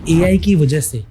AI की वजह से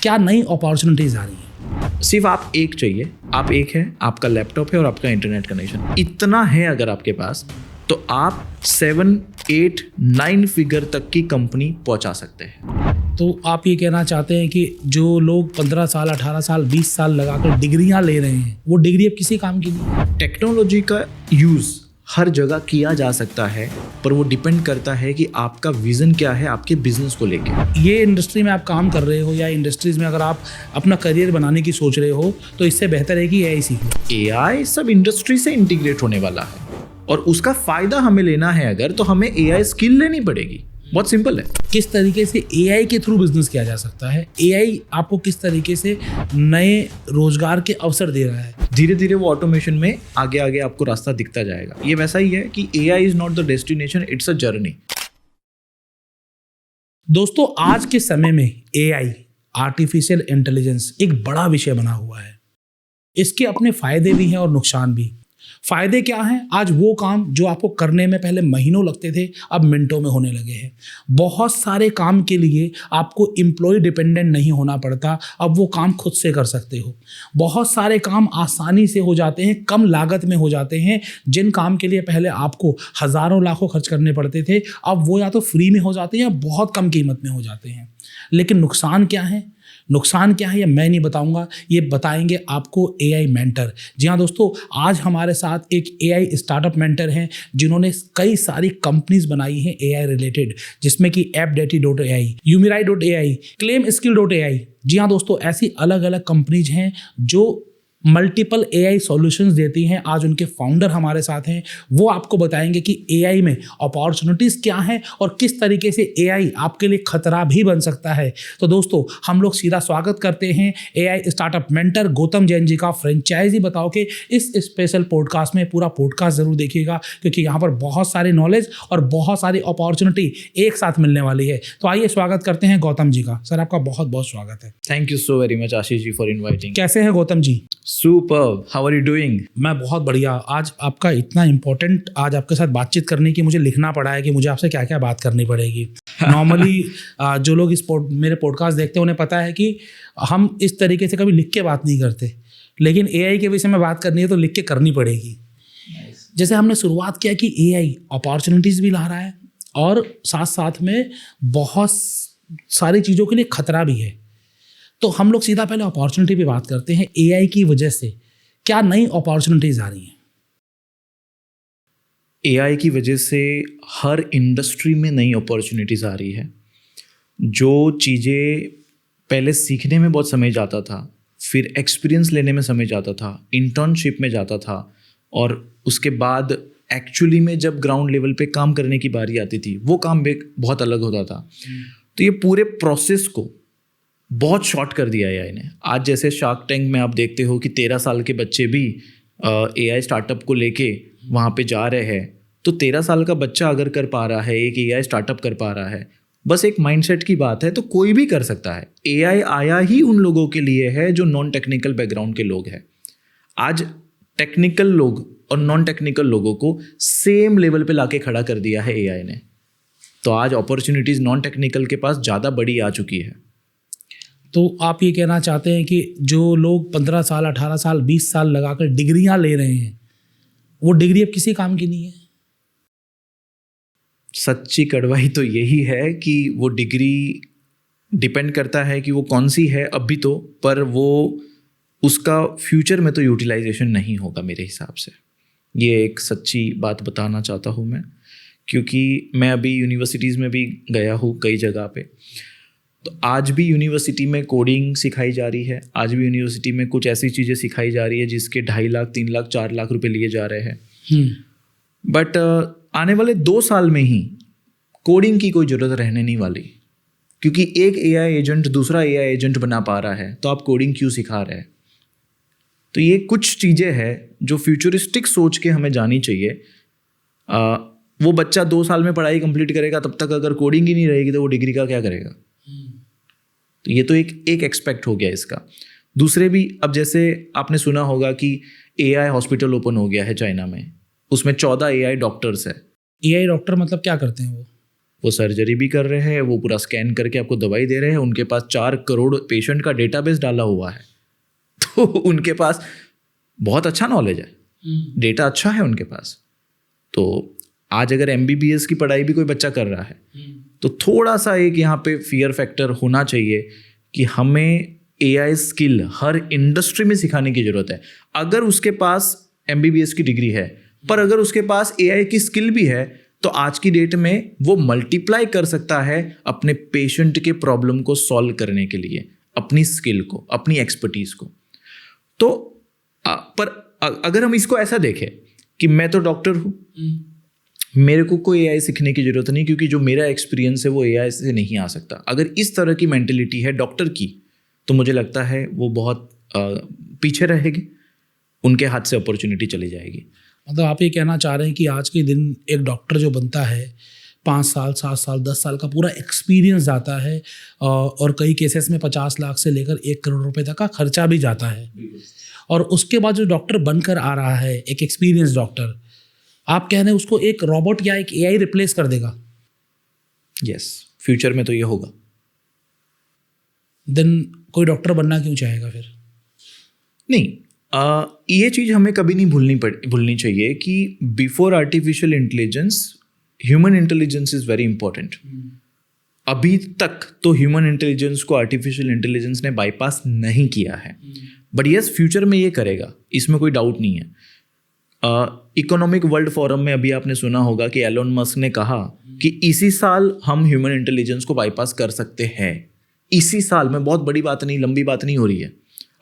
क्या नई अपॉर्चुनिटीज आ रही हैं? सिर्फ आप एक चाहिए, आप एक है, आपका लैपटॉप है और आपका इंटरनेट कनेक्शन, इतना है अगर आपके पास, तो आप 7, 8, 9 फिगर तक की कंपनी पहुंचा सकते हैं। तो आप ये कहना चाहते हैं कि जो लोग 15 साल, 18 साल, 20 साल लगाकर डिग्रियां ले रहे हैं, वो डिग्री अब किसी काम की नहीं है। टेक्नोलॉजी का यूज़ हर जगह किया जा सकता है, पर वो डिपेंड करता है कि आपका विजन क्या है आपके बिजनेस को लेके। ये इंडस्ट्री में आप काम कर रहे हो या इंडस्ट्रीज में अगर आप अपना करियर बनाने की सोच रहे हो, तो इससे बेहतर है कि एआई सीख लो। एआई सब इंडस्ट्री से इंटीग्रेट होने वाला है और उसका फायदा हमें लेना है अगर, तो हमें एआई स्किल लेनी पड़ेगी। बहुत सिंपल है। किस तरीके से एआई के थ्रू बिजनेस किया जा सकता है? एआई आपको किस तरीके से नए रोजगार के अवसर दे रहा है? धीरे धीरे वो ऑटोमेशन में आगे आगे आपको रास्ता दिखता जाएगा। ये वैसा ही है कि AI is not the destination, it's a journey. दोस्तों, आज के समय में एआई, आर्टिफिशियल इंटेलिजेंस एक बड़ा विषय बना हुआ है। इसके अपने फायदे भी हैं और नुकसान भी। फायदे क्या हैं? आज वो काम जो आपको करने में पहले महीनों लगते थे, अब मिनटों में होने लगे हैं। बहुत सारे काम के लिए आपको एम्प्लॉय डिपेंडेंट नहीं होना पड़ता, अब वो काम खुद से कर सकते हो। बहुत सारे काम आसानी से हो जाते हैं, कम लागत में हो जाते हैं। जिन काम के लिए पहले आपको हज़ारों लाखों खर्च करने पड़ते थे, अब वो या तो फ्री में हो जाते हैं या बहुत कम कीमत में हो जाते हैं। लेकिन नुकसान क्या है? नुकसान क्या है ये मैं नहीं बताऊंगा, ये बताएंगे आपको एआई मेंटर। जी हाँ दोस्तों, आज हमारे साथ एक एआई स्टार्टअप मेंटर हैं जिन्होंने कई सारी कंपनीज बनाई हैं एआई रिलेटेड, जिसमें कि appdeti.ai, Umiri.ai, claimskill.ai। जी हाँ दोस्तों, ऐसी अलग अलग कंपनीज हैं जो मल्टीपल एआई सॉल्यूशंस देती हैं। आज उनके फाउंडर हमारे साथ हैं, वो आपको बताएंगे कि एआई में अपॉर्चुनिटीज़ क्या हैं और किस तरीके से एआई आपके लिए खतरा भी बन सकता है। तो दोस्तों, हम लोग सीधा स्वागत करते हैं AI startup mentor Gautam Jain ji का। फ्रेंचाइजी बताओ के इस स्पेशल पॉडकास्ट में पूरा पॉडकास्ट ज़रूर देखिएगा, क्योंकि यहाँ पर बहुत सारी नॉलेज और बहुत सारी अपॉर्चुनिटी एक साथ मिलने वाली है। तो आइए स्वागत करते हैं गौतम जी का। सर, आपका बहुत बहुत स्वागत है। Thank you so very much Ashish ji for inviting. कैसे हैं Gautam ji? Superb, how are you doing? मैं बहुत बढ़िया। आज आपका इतना इम्पोर्टेंट, आज आपके साथ बातचीत करने की मुझे लिखना पड़ा है कि मुझे आपसे क्या क्या बात करनी पड़ेगी। नॉर्मली जो लोग मेरे पॉडकास्ट देखते हैं उन्हें पता है कि हम इस तरीके से कभी लिख के बात नहीं करते, लेकिन एआई के विषय में बात करनी है तो लिख के करनी पड़ेगी। जैसे हमने शुरुआत किया कि एआई अपॉर्चुनिटीज़ भी ला रहा है और साथ साथ में बहुत सारी चीज़ों के लिए खतरा भी है। तो हम लोग सीधा पहले अपॉर्चुनिटी पे बात करते हैं। एआई की वजह से क्या नई अपॉर्चुनिटीज आ रही हैं? एआई की वजह से हर इंडस्ट्री में नई अपॉर्चुनिटीज़ आ रही है। जो चीज़ें पहले सीखने में बहुत समय जाता था, फिर एक्सपीरियंस लेने में समय जाता था, इंटर्नशिप में जाता था, और उसके बाद एक्चुअली में जब ग्राउंड लेवल पे काम करने की बारी आती थी, वो काम भी बहुत अलग होता था। तो ये पूरे प्रोसेस को बहुत शॉर्ट कर दिया एआई ने। आज जैसे शार्क टैंक में आप देखते हो कि 13 साल के बच्चे भी एआई स्टार्टअप को लेके वहाँ पे जा रहे हैं। तो 13 साल का बच्चा अगर कर पा रहा है, एक एआई स्टार्टअप कर पा रहा है, बस एक माइंडसेट की बात है, तो कोई भी कर सकता है। एआई आया ही उन लोगों के लिए है जो नॉन टेक्निकल बैकग्राउंड के लोग हैं। आज टेक्निकल लोग और नॉन टेक्निकल लोगों को सेम लेवल पे लाके खड़ा कर दिया है एआई ने। तो आज अपॉर्चुनिटीज़ नॉन टेक्निकल के पास ज़्यादा बड़ी आ चुकी है। तो आप ये कहना चाहते हैं कि जो लोग 15 साल, 18 साल, 20 साल लगाकर डिग्रियां ले रहे हैं, वो डिग्री अब किसी काम की नहीं है? सच्ची कड़वाई तो यही है कि वो डिग्री डिपेंड करता है कि वो कौन सी है अभी तो, पर वो उसका फ्यूचर में तो यूटिलाइजेशन नहीं होगा मेरे हिसाब से। ये एक सच्ची बात बताना चाहता हूँ मैं, क्योंकि मैं अभी यूनिवर्सिटीज़ में भी गया हूँ कई जगह पे। तो आज भी यूनिवर्सिटी में कोडिंग सिखाई जा रही है, आज भी यूनिवर्सिटी में कुछ ऐसी चीज़ें सिखाई जा रही है जिसके 2.5 लाख, 3 लाख, 4 लाख रुपए लिए जा रहे हैं। बट आने वाले 2 साल में ही कोडिंग की कोई ज़रूरत रहने नहीं वाली, क्योंकि एक एआई एजेंट दूसरा एआई एजेंट बना पा रहा है, तो आप कोडिंग क्यों सिखा रहे हैं? तो ये कुछ चीज़ें हैं जो फ्यूचरिस्टिक सोच के हमें जानी चाहिए। वो बच्चा 2 साल में पढ़ाई कंप्लीट करेगा, तब तक अगर कोडिंग ही नहीं रहेगी तो वो डिग्री का क्या करेगा? तो ये तो एक एक्सपेक्ट हो गया इसका। दूसरे भी, अब जैसे आपने सुना होगा कि एआई हॉस्पिटल ओपन हो गया है चाइना में, उसमें 14 एआई डॉक्टर्स है। एआई डॉक्टर मतलब क्या करते हैं वो? वो सर्जरी भी कर रहे हैं, वो पूरा स्कैन करके आपको दवाई दे रहे हैं, उनके पास 4 करोड़ पेशेंट का डेटाबेस डाला हुआ है। तो उनके पास बहुत अच्छा नॉलेज है, डेटा अच्छा है उनके पास। तो आज अगर MBBS की पढ़ाई भी कोई बच्चा कर रहा है तो थोड़ा सा एक यहाँ पे फियर फैक्टर होना चाहिए कि हमें AI स्किल हर इंडस्ट्री में सिखाने की जरूरत है। अगर उसके पास MBBS की डिग्री है पर अगर उसके पास AI की स्किल भी है तो आज की डेट में वो मल्टीप्लाई कर सकता है अपने पेशेंट के प्रॉब्लम को सॉल्व करने के लिए, अपनी स्किल को, अपनी एक्सपर्टीज को। तो पर अगर हम इसको ऐसा देखें कि मैं तो डॉक्टर हूँ, मेरे को कोई AI सीखने की जरूरत नहीं क्योंकि जो मेरा एक्सपीरियंस है वो AI से नहीं आ सकता, अगर इस तरह की मेंटेलिटी है डॉक्टर की, तो मुझे लगता है वो बहुत पीछे रहेगी, उनके हाथ से अपॉर्चुनिटी चली जाएगी। मतलब आप ये कहना चाह रहे हैं कि आज के दिन एक डॉक्टर जो बनता है 5 साल 7 साल 10 साल का पूरा एक्सपीरियंस जाता है और कई केसेस में 50 लाख से लेकर 1 करोड़ रुपए तक का खर्चा भी जाता है। और उसके बाद जो डॉक्टर बनकर आ रहा है, एक एक्सपीरियंस डॉक्टर, आप कह रहे हैं उसको एक रोबोट या एक AI रिप्लेस कर देगा? यस, फ्यूचर में तो ये होगा। देन कोई डॉक्टर बनना क्यों चाहेगा फिर? नहीं, ये चीज़ हमें कभी नहीं भूलनी चाहिए कि before artificial intelligence human intelligence is very important. अभी तक तो ह्यूमन इंटेलिजेंस को आर्टिफिशियल इंटेलिजेंस ने बाईपास नहीं किया है, बट यस फ्यूचर में ये करेगा, इसमें कोई डाउट नहीं है। इकोनॉमिक वर्ल्ड फोरम में अभी आपने सुना होगा कि एलोन मस्क ने कहा कि इसी साल हम ह्यूमन इंटेलिजेंस को बाईपास कर सकते हैं। इसी साल में, बहुत बड़ी बात नहीं, लंबी बात नहीं हो रही है।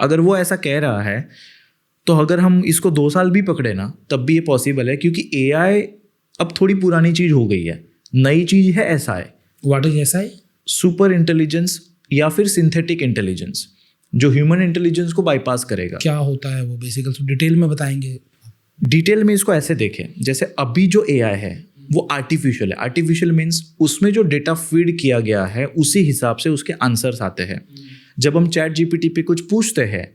अगर वो ऐसा कह रहा है तो अगर हम इसको 2 साल भी पकड़े ना तब भी ये पॉसिबल है, क्योंकि AI अब थोड़ी पुरानी चीज़ हो गई है, नई चीज़ है SI। What is SI? Super intelligence या फिर सिंथेटिक इंटेलिजेंस, जो ह्यूमन इंटेलिजेंस को बाईपास करेगा। क्या होता है वो बेसिकली, तो डिटेल में बताएंगे? डिटेल में इसको ऐसे देखें, जैसे अभी जो AI है वो आर्टिफिशियल है। आर्टिफिशियल मीन्स उसमें जो डेटा फीड किया गया है उसी हिसाब से उसके आंसर्स आते हैं। जब हम ChatGPT पे कुछ पूछते हैं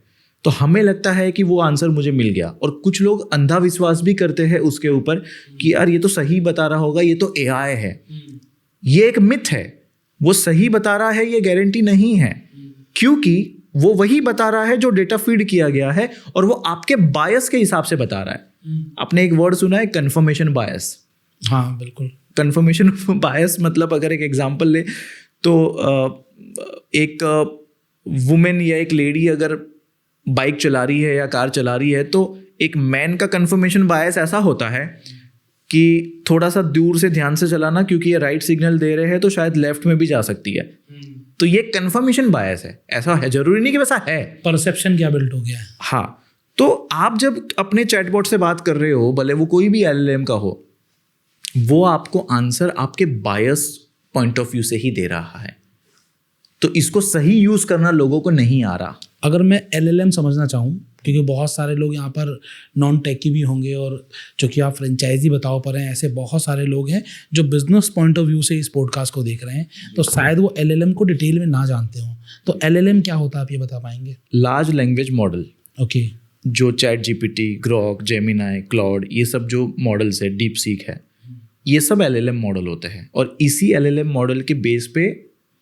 तो हमें लगता है कि वो आंसर मुझे मिल गया, और कुछ लोग अंधा विश्वास भी करते हैं उसके ऊपर कि यार ये तो सही बता रहा होगा, ये तो AI है। ये एक मिथ है, वो सही बता रहा है ये गारंटी नहीं है, क्योंकि वो वही बता रहा है जो डेटा फीड किया गया है और वो आपके बायस के हिसाब से बता रहा है। आपने एक वर्ड सुना है, कन्फर्मेशन बायस? हाँ बिल्कुल। कन्फर्मेशन बायस मतलब अगर एक एग्जांपल ले तो एक वुमेन या एक लेडी अगर बाइक चला रही है या कार चला रही है तो एक मैन का कन्फर्मेशन बायस ऐसा होता है कि थोड़ा सा दूर से ध्यान से चलाना, क्योंकि ये राइट सिग्नल दे रहे हैं तो शायद लेफ्ट में भी जा सकती है। तो ये कन्फर्मेशन बायस है, ऐसा है, जरूरी नहीं कि वैसा है। परसेप्शन क्या बिल्ड हो गया है। हाँ, तो आप जब अपने चैटबॉट से बात कर रहे हो, भले वो कोई भी LLM का हो, वो आपको आंसर आपके बायस पॉइंट ऑफ व्यू से ही दे रहा है। तो इसको सही यूज करना लोगों को नहीं आ रहा। अगर मैं LLM समझना चाहूँ, क्योंकि बहुत सारे लोग यहाँ पर नॉन टेकी भी होंगे और चूँकि आप फ्रेंचाइजी बताओ पर हैं, ऐसे बहुत सारे लोग हैं जो बिजनेस पॉइंट ऑफ व्यू से इस पॉडकास्ट को देख रहे हैं, तो शायद वो LLM को डिटेल में ना जानते हों। तो LLM क्या होता है, आप ये बता पाएंगे? Large language model. ओके। जो ChatGPT, ग्रॉक, जेमिनाई, क्लाउड, ये सब जो मॉडल्स है, डीप सीक है, ये सब LLM मॉडल होते हैं। और इसी LLM मॉडल के बेस पे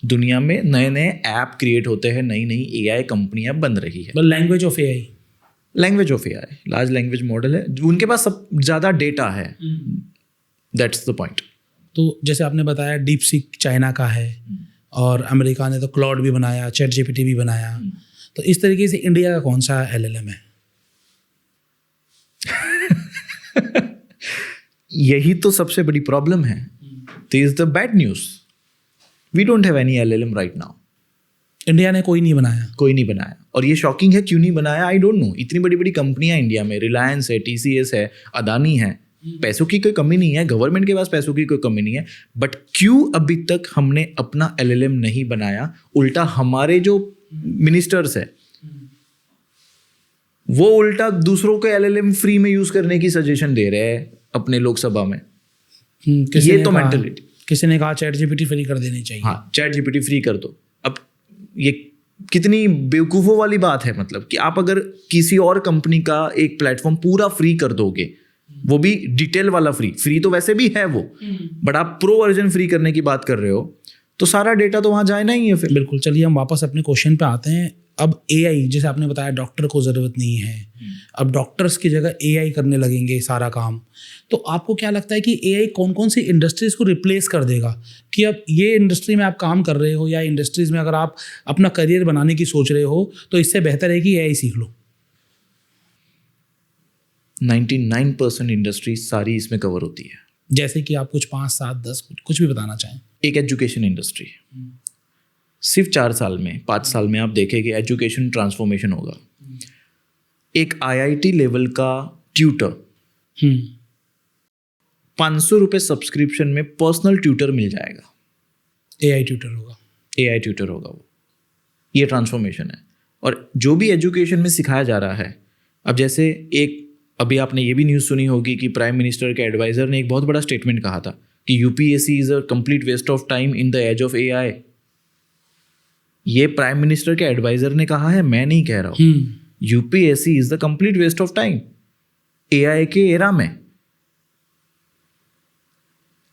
दुनिया में नए नए ऐप क्रिएट होते हैं, नई नई AI कंपनियां बन रही है। Language of AI। Language of AI, large language model है, उनके पास सब ज़्यादा डेटा है। That's the point. तो जैसे आपने बताया डीप सीक चाइना का है और अमेरिका ने तो क्लाउड भी बनाया, ChatGPT भी बनाया, तो इस तरीके से इंडिया का कौन सा LLM है? यही तो सबसे बड़ी प्रॉब्लम है। This is the bad news. We don't have any LLM right now. India ने कोई नहीं बनाया। कोई नहीं बनाया, और ये शॉकिंग है, क्यों नहीं बनाया आई डोंट नो। इतनी बड़ी बड़ी कंपनियां इंडिया में, रिलायंस है, TCS है, अदानी है, पैसों की कोई कमी नहीं है, गवर्नमेंट के पास पैसों की कोई कमी नहीं है, बट क्यों अभी तक हमने अपना LLM नहीं बनाया? उल्टा हमारे जो मिनिस्टर्स है वो उल्टा दूसरों को LLM फ्री में यूज करने की सजेशन दे रहे हैं अपने लोकसभा में। ये तो मेंटलिटी। किसी ने कहा ChatGPT फ्री कर देनी चाहिए। हाँ, ChatGPT फ्री कर दो। अब ये कितनी बेवकूफ़ों वाली बात है, मतलब कि आप अगर किसी और कंपनी का एक प्लेटफॉर्म पूरा फ्री कर दोगे वो भी डिटेल वाला फ्री तो वैसे भी है वो, बट आप प्रो वर्जन फ्री करने की बात कर रहे हो तो सारा डेटा तो वहाँ जाना ही है फिर। बिल्कुल। चलिए हम वापस अपने क्वेश्चन पे आते हैं। अब एआई, जैसे आपने बताया डॉक्टर को ज़रूरत नहीं है, अब डॉक्टर्स की जगह एआई करने लगेंगे सारा काम, तो आपको क्या लगता है कि एआई कौन कौन सी इंडस्ट्रीज़ को रिप्लेस कर देगा? कि अब ये इंडस्ट्री में आप काम कर रहे हो या इंडस्ट्रीज़ में अगर आप अपना करियर बनाने की सोच रहे हो तो इससे बेहतर है कि एआई सीख लो। 99% इंडस्ट्री सारी इसमें कवर होती है। जैसे कि आप कुछ 5, 7, 10 कुछ भी बताना चाहें। एक एजुकेशन इंडस्ट्री, सिर्फ 4 साल में 5 साल में आप देखेंगे एजुकेशन ट्रांसफॉर्मेशन होगा। एक आईआईटी लेवल का ट्यूटर 500 रुपये सब्सक्रिप्शन में पर्सनल ट्यूटर मिल जाएगा। एआई ट्यूटर होगा वो। ये ट्रांसफॉर्मेशन है। और जो भी एजुकेशन में सिखाया जा रहा है, अब जैसे एक अभी आपने ये भी न्यूज़ सुनी होगी कि प्राइम मिनिस्टर के एडवाइज़र ने एक बहुत बड़ा स्टेटमेंट कहा था कि UPSC is a complete waste of time in the age of AI. ये प्राइम मिनिस्टर के एडवाइज़र ने कहा है, मैं नहीं कह रहा हूँ। UPSC is the complete waste of time AI के एरा में।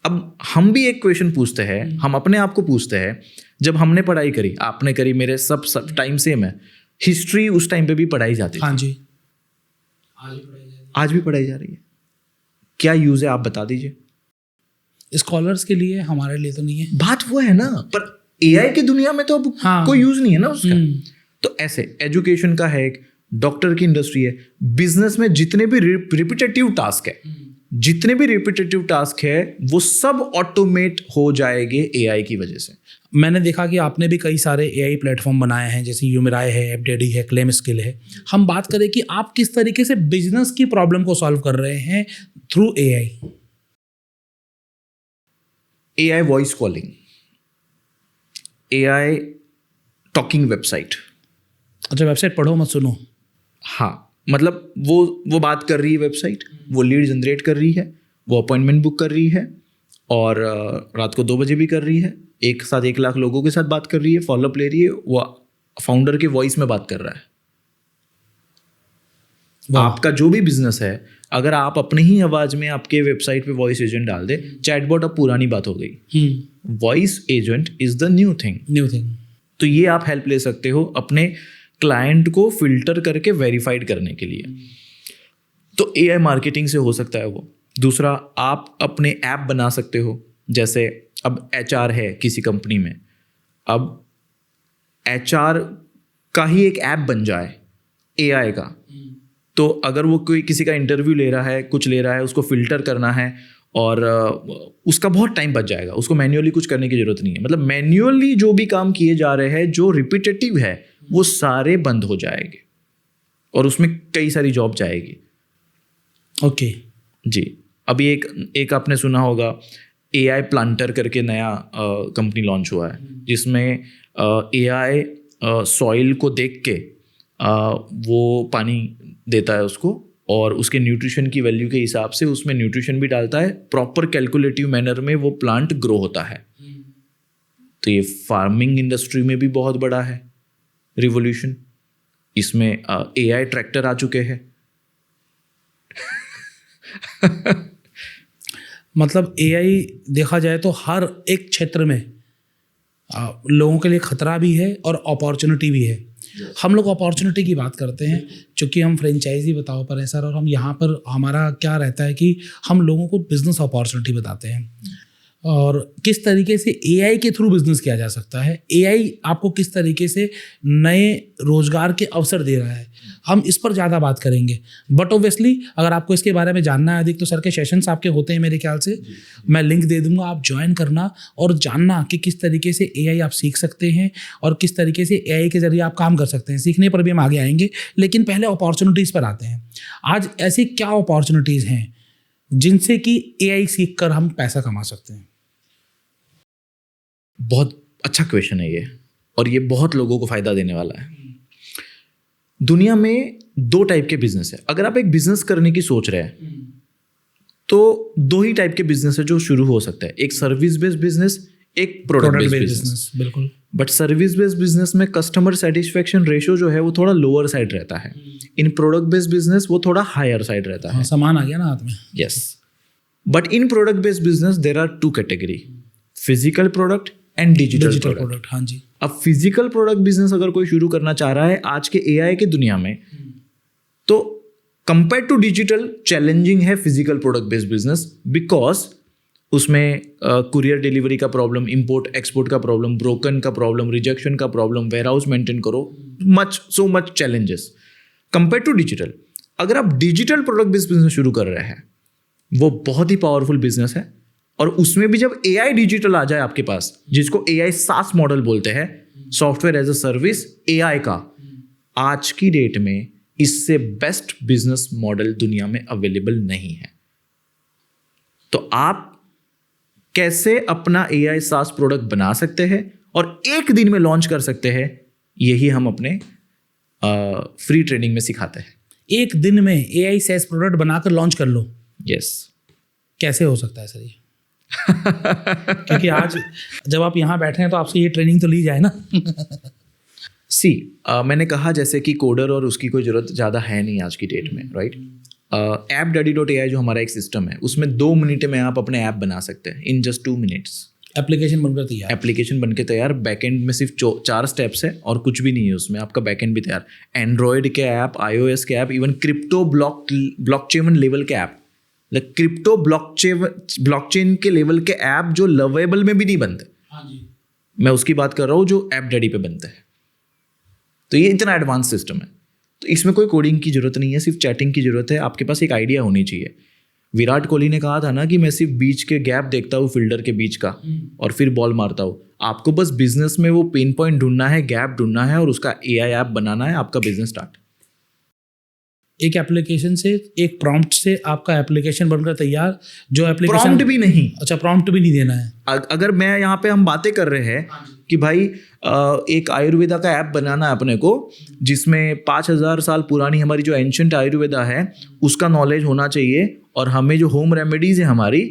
अब हम भी एक क्वेश्चन पूछते हैं, हम अपने आप को पूछते हैं, जब हमने पढ़ाई करी, आपने करी, मेरे सब टाइम सेम है। हिस्ट्री उस टाइम पे भी पढ़ाई जाती थी। हाँ जी, आज भी पढ़ाई जा रही है। क्या यूज है आप बता दीजिए। स्कॉलर्स के लिए, हमारे लिए तो नहीं है। बात वो है ना, पर एआई की दुनिया में तो अब कोई यूज नहीं है ना उसका। तो ऐसे एजुकेशन का है, एक डॉक्टर की इंडस्ट्री है, बिजनेस में जितने भी रिपीटेटिव टास्क है वो सब ऑटोमेट हो जाएंगे एआई की वजह से। मैंने देखा कि आपने भी कई सारे एआई प्लेटफॉर्म बनाए हैं, जैसे ह्यूमिराई है, एपडेडी है, क्लेम स्किल है। हम बात करें कि आप किस तरीके से बिजनेस की प्रॉब्लम को सॉल्व कर रहे हैं through AI. AI voice calling, AI talking website. अच्छा, वेबसाइट पढ़ो मत सुनो। हाँ, मतलब वो बात कर रही है, वेबसाइट वो लीड जनरेट कर रही है, वो अपॉइंटमेंट बुक कर रही है, और रात को 2 बजे भी कर रही है, एक साथ 1 लाख लोगों के साथ बात कर रही है, फॉलोअप ले रही है, वो फाउंडर के वॉइस में बात कर रहा है। आपका जो भी बिजनेस है, अगर आप अपनी ही आवाज में आपके वेबसाइट पे वॉइस एजेंट डाल दे, चैटबॉट अब पुरानी बात हो गई। Voice agent is the new thing. तो ये आप हेल्प ले सकते हो अपने क्लाइंट को फिल्टर करके वेरीफाइड करने के लिए। तो एआई मार्केटिंग से हो सकता है वो। दूसरा, आप अपने ऐप बना सकते हो। जैसे अब एचआर है किसी कंपनी में, अब एचआर का ही एक ऐप बन जाए एआई का, तो अगर वो कोई किसी का इंटरव्यू ले रहा है, कुछ ले रहा है, उसको फिल्टर करना है, और उसका बहुत टाइम बच जाएगा, उसको मैन्युअली कुछ करने की जरूरत नहीं है। मतलब मैन्युअली जो भी काम किए जा रहे हैं, जो रिपीटेटिव है, वो सारे बंद हो जाएंगे और उसमें कई सारी जॉब जाएगी। ओके जी। अभी एक आपने सुना होगा, एआई प्लांटर करके नया कंपनी लॉन्च हुआ है, जिसमें एआई सॉइल को देख के वो पानी देता है उसको, और उसके न्यूट्रिशन की वैल्यू के हिसाब से उसमें न्यूट्रिशन भी डालता है, प्रॉपर कैलकुलेटिव मैनर में वो प्लांट ग्रो होता है। तो ये फार्मिंग इंडस्ट्री में भी बहुत बड़ा है रिवोल्यूशन। इसमें एआई ट्रैक्टर आ चुके हैं। मतलब एआई देखा जाए तो हर एक क्षेत्र में लोगों के लिए खतरा भी है और अपॉर्चुनिटी भी है। हम लोग अपॉर्चुनिटी की बात करते हैं, चूँकि हम फ्रेंचाइजी बताओ पर है सर, और हम यहाँ पर हमारा क्या रहता है कि हम लोगों को बिजनेस अपॉर्चुनिटी बताते हैं, और किस तरीके से एआई के थ्रू बिजनेस किया जा सकता है, एआई आपको किस तरीके से नए रोजगार के अवसर दे रहा है, हम इस पर ज़्यादा बात करेंगे। बट ऑब्वियसली अगर आपको इसके बारे में जानना है अधिक, तो सर के सेशंस आपके होते हैं मेरे ख्याल से, मैं लिंक दे दूंगा, आप ज्वाइन करना और जानना कि किस तरीके से एआई आप सीख सकते हैं और किस तरीके से एआई के जरिए आप काम कर सकते हैं। सीखने पर भी हम आगे आएंगे, लेकिन पहले अपॉर्चुनिटीज़ पर आते हैं। आज ऐसी क्या अपॉर्चुनिटीज़ हैं जिनसे कि एआई सीख कर हम पैसा कमा सकते हैं? बहुत अच्छा क्वेश्चन है ये, और ये बहुत लोगों को फायदा देने वाला है। दुनिया में 2 टाइप के बिजनेस है। अगर आप एक बिजनेस करने की सोच रहे हैं तो 2 ही टाइप के बिजनेस है जो शुरू हो सकता है, एक सर्विस बेस्ड बिजनेस, एक प्रोडक्ट बेस्ड बिजनेस। बिल्कुल। बट सर्विस बेस्ड बिजनेस में कस्टमर सेटिस्फेक्शन रेशो जो है वो थोड़ा लोअर साइड रहता है. इन प्रोडक्ट बेस्ड बिजनेस वो थोड़ा हायर साइड रहता है. हाँ, सामान आ गया ना हाथ में. Yes, but in product based business there are two category, physical product and digital product. हाँ जी. अब फिजिकल प्रोडक्ट बिजनेस अगर कोई शुरू करना चाह रहा है आज के एआई के दुनिया में, तो कंपेयर टू डिजिटल चैलेंजिंग है physical product based business, because उसमें कुरियर डिलीवरी का प्रॉब्लम, इंपोर्ट एक्सपोर्ट का प्रॉब्लम, ब्रोकन का प्रॉब्लम, रिजेक्शन का प्रॉब्लम, वेयर हाउस मेंटेन करो, so much challenges compare to digital. अगर आप डिजिटल प्रोडक्ट बेस्ड बिजनेस शुरू कर रहे हैं, वो बहुत ही पावरफुल बिजनेस है. और उसमें भी जब एआई डिजिटल आ जाए आपके पास, जिसको एआई सास मॉडल बोलते हैं, software as a service AI का, आज की डेट में इससे बेस्ट बिजनेस मॉडल दुनिया में अवेलेबल नहीं है. तो आप कैसे अपना एआई सास प्रोडक्ट बना सकते हैं और एक दिन में लॉन्च कर सकते हैं, यही हम अपने फ्री ट्रेनिंग में सिखाते हैं. एक दिन में एआई SaaS प्रोडक्ट बनाकर लॉन्च कर लो. यस. कैसे हो सकता है सर ये? क्योंकि आज जब आप यहाँ बैठे हैं तो आपसे ये ट्रेनिंग तो ली जाए ना. सी मैंने कहा जैसे कि कोडर और उसकी कोई ज़रूरत ज़्यादा है नहीं आज की डेट में, राइट. AppDaddy.ai जो हमारा एक सिस्टम है, उसमें 2 मिनट में आप अपने ऐप बना सकते हैं, इन जस्ट 2 मिनट्स. एप्लीकेशन बनकर तैयार. एप्लीकेशन बनके तैयार. बैकएंड में सिर्फ 4 स्टेप्स है और कुछ भी नहीं है उसमें, आपका बैकएंड भी तैयार. एंड्रॉयड के ऐप, iOS के app, even crypto blockchain level के ऐप, क्रिप्टो ब्लॉकचेन के लेवल के ऐप जो लवेबल में भी नहीं बनते. हाँ जी. मैं उसकी बात कर रहा हूँ जो AppDaddy पे बनते हैं. तो ये इतना एडवांस सिस्टम है, तो इसमें कोई कोडिंग की जरूरत नहीं है, सिर्फ चैटिंग की जरूरत है. आपके पास एक आइडिया होनी चाहिए. विराट कोहली ने कहा था ना कि मैं सिर्फ बीच के गैप देखता हूँ, फील्डर के बीच का, और फिर बॉल मारता हूँ. आपको बस बिजनेस में वो पेन पॉइंट ढूंढना है, गैप ढूंढना है, और उसका एआई ऐप बनाना है, आपका बिजनेस स्टार्ट. एक एप्लीकेशन से, एक प्रॉम्प्ट से आपका एप्लीकेशन बनकर तैयार. जो एप्लीकेशन प्रॉम्प्ट भी नहीं. अच्छा, प्रॉम्प्ट भी नहीं देना है. अगर मैं यहाँ पे हम बातें कर रहे हैं कि भाई एक आयुर्वेदा का ऐप बनाना है अपने को, जिसमें 5000 साल पुरानी हमारी जो एंशंट आयुर्वेदा है उसका नॉलेज होना चाहिए, और हमें जो होम रेमेडीज है हमारी,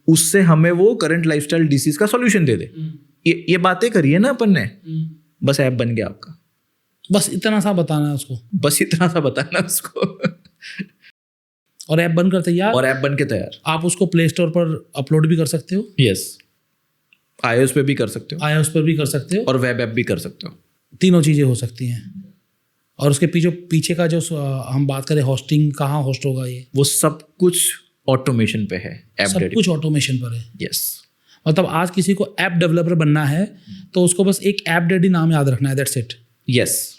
उससे हमें वो करंट लाइफस्टाइल डिसीज का सॉल्यूशन दे दे. ये बातें करिए ना अपन ने, बस ऐप बन गया आपका. बस इतना सा बताना है उसको. बस इतना सा बताना उसको. और ऐप बनकर तैयार. और ऐप बन के तैयार. आप उसको प्ले स्टोर पर अपलोड भी कर सकते हो. यस. iOS पे भी कर सकते हो. iOS पर भी कर सकते हो. और वेब ऐप भी कर सकते हो. तीनों चीज़ें हो सकती हैं. और उसके पीछे का जो हम बात करें होस्टिंग, कहाँ होस्ट होगा ये, वो सब कुछ ऑटोमेशन पे है. सब कुछ ऑटोमेशन पर है. यस. मतलब आज किसी को ऐप डेवलपर बनना है तो उसको बस एक AppDaddy नाम याद रखना है. That's it. Yes.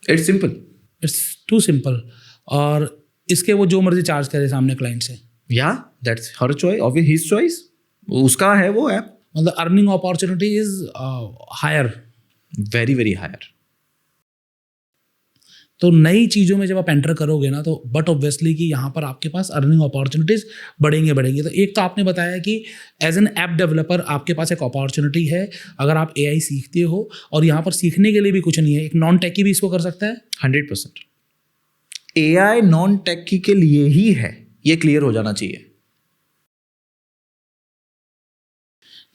It's simple. It's too simple. और इसके वो जो मर्जी चार्ज करे सामने क्लाइंट से. या that's her choice, of his choice. उसका है वो ऐप. मतलब earning opportunity is higher, very very higher. तो नई चीज़ों में जब आप एंटर करोगे ना, तो बट ऑब्वियसली कि यहाँ पर आपके पास अर्निंग अपॉर्चुनिटीज़ बढ़ेंगे. तो एक तो आपने बताया कि एज एन ऐप डेवलपर आपके पास एक अपॉर्चुनिटी है अगर आप एआई सीखते हो, और यहाँ पर सीखने के लिए भी कुछ नहीं है. एक नॉन टेकी भी इसको कर सकता है. 100%. एआई नॉन टेकी के लिए ही है, ये क्लियर हो जाना चाहिए.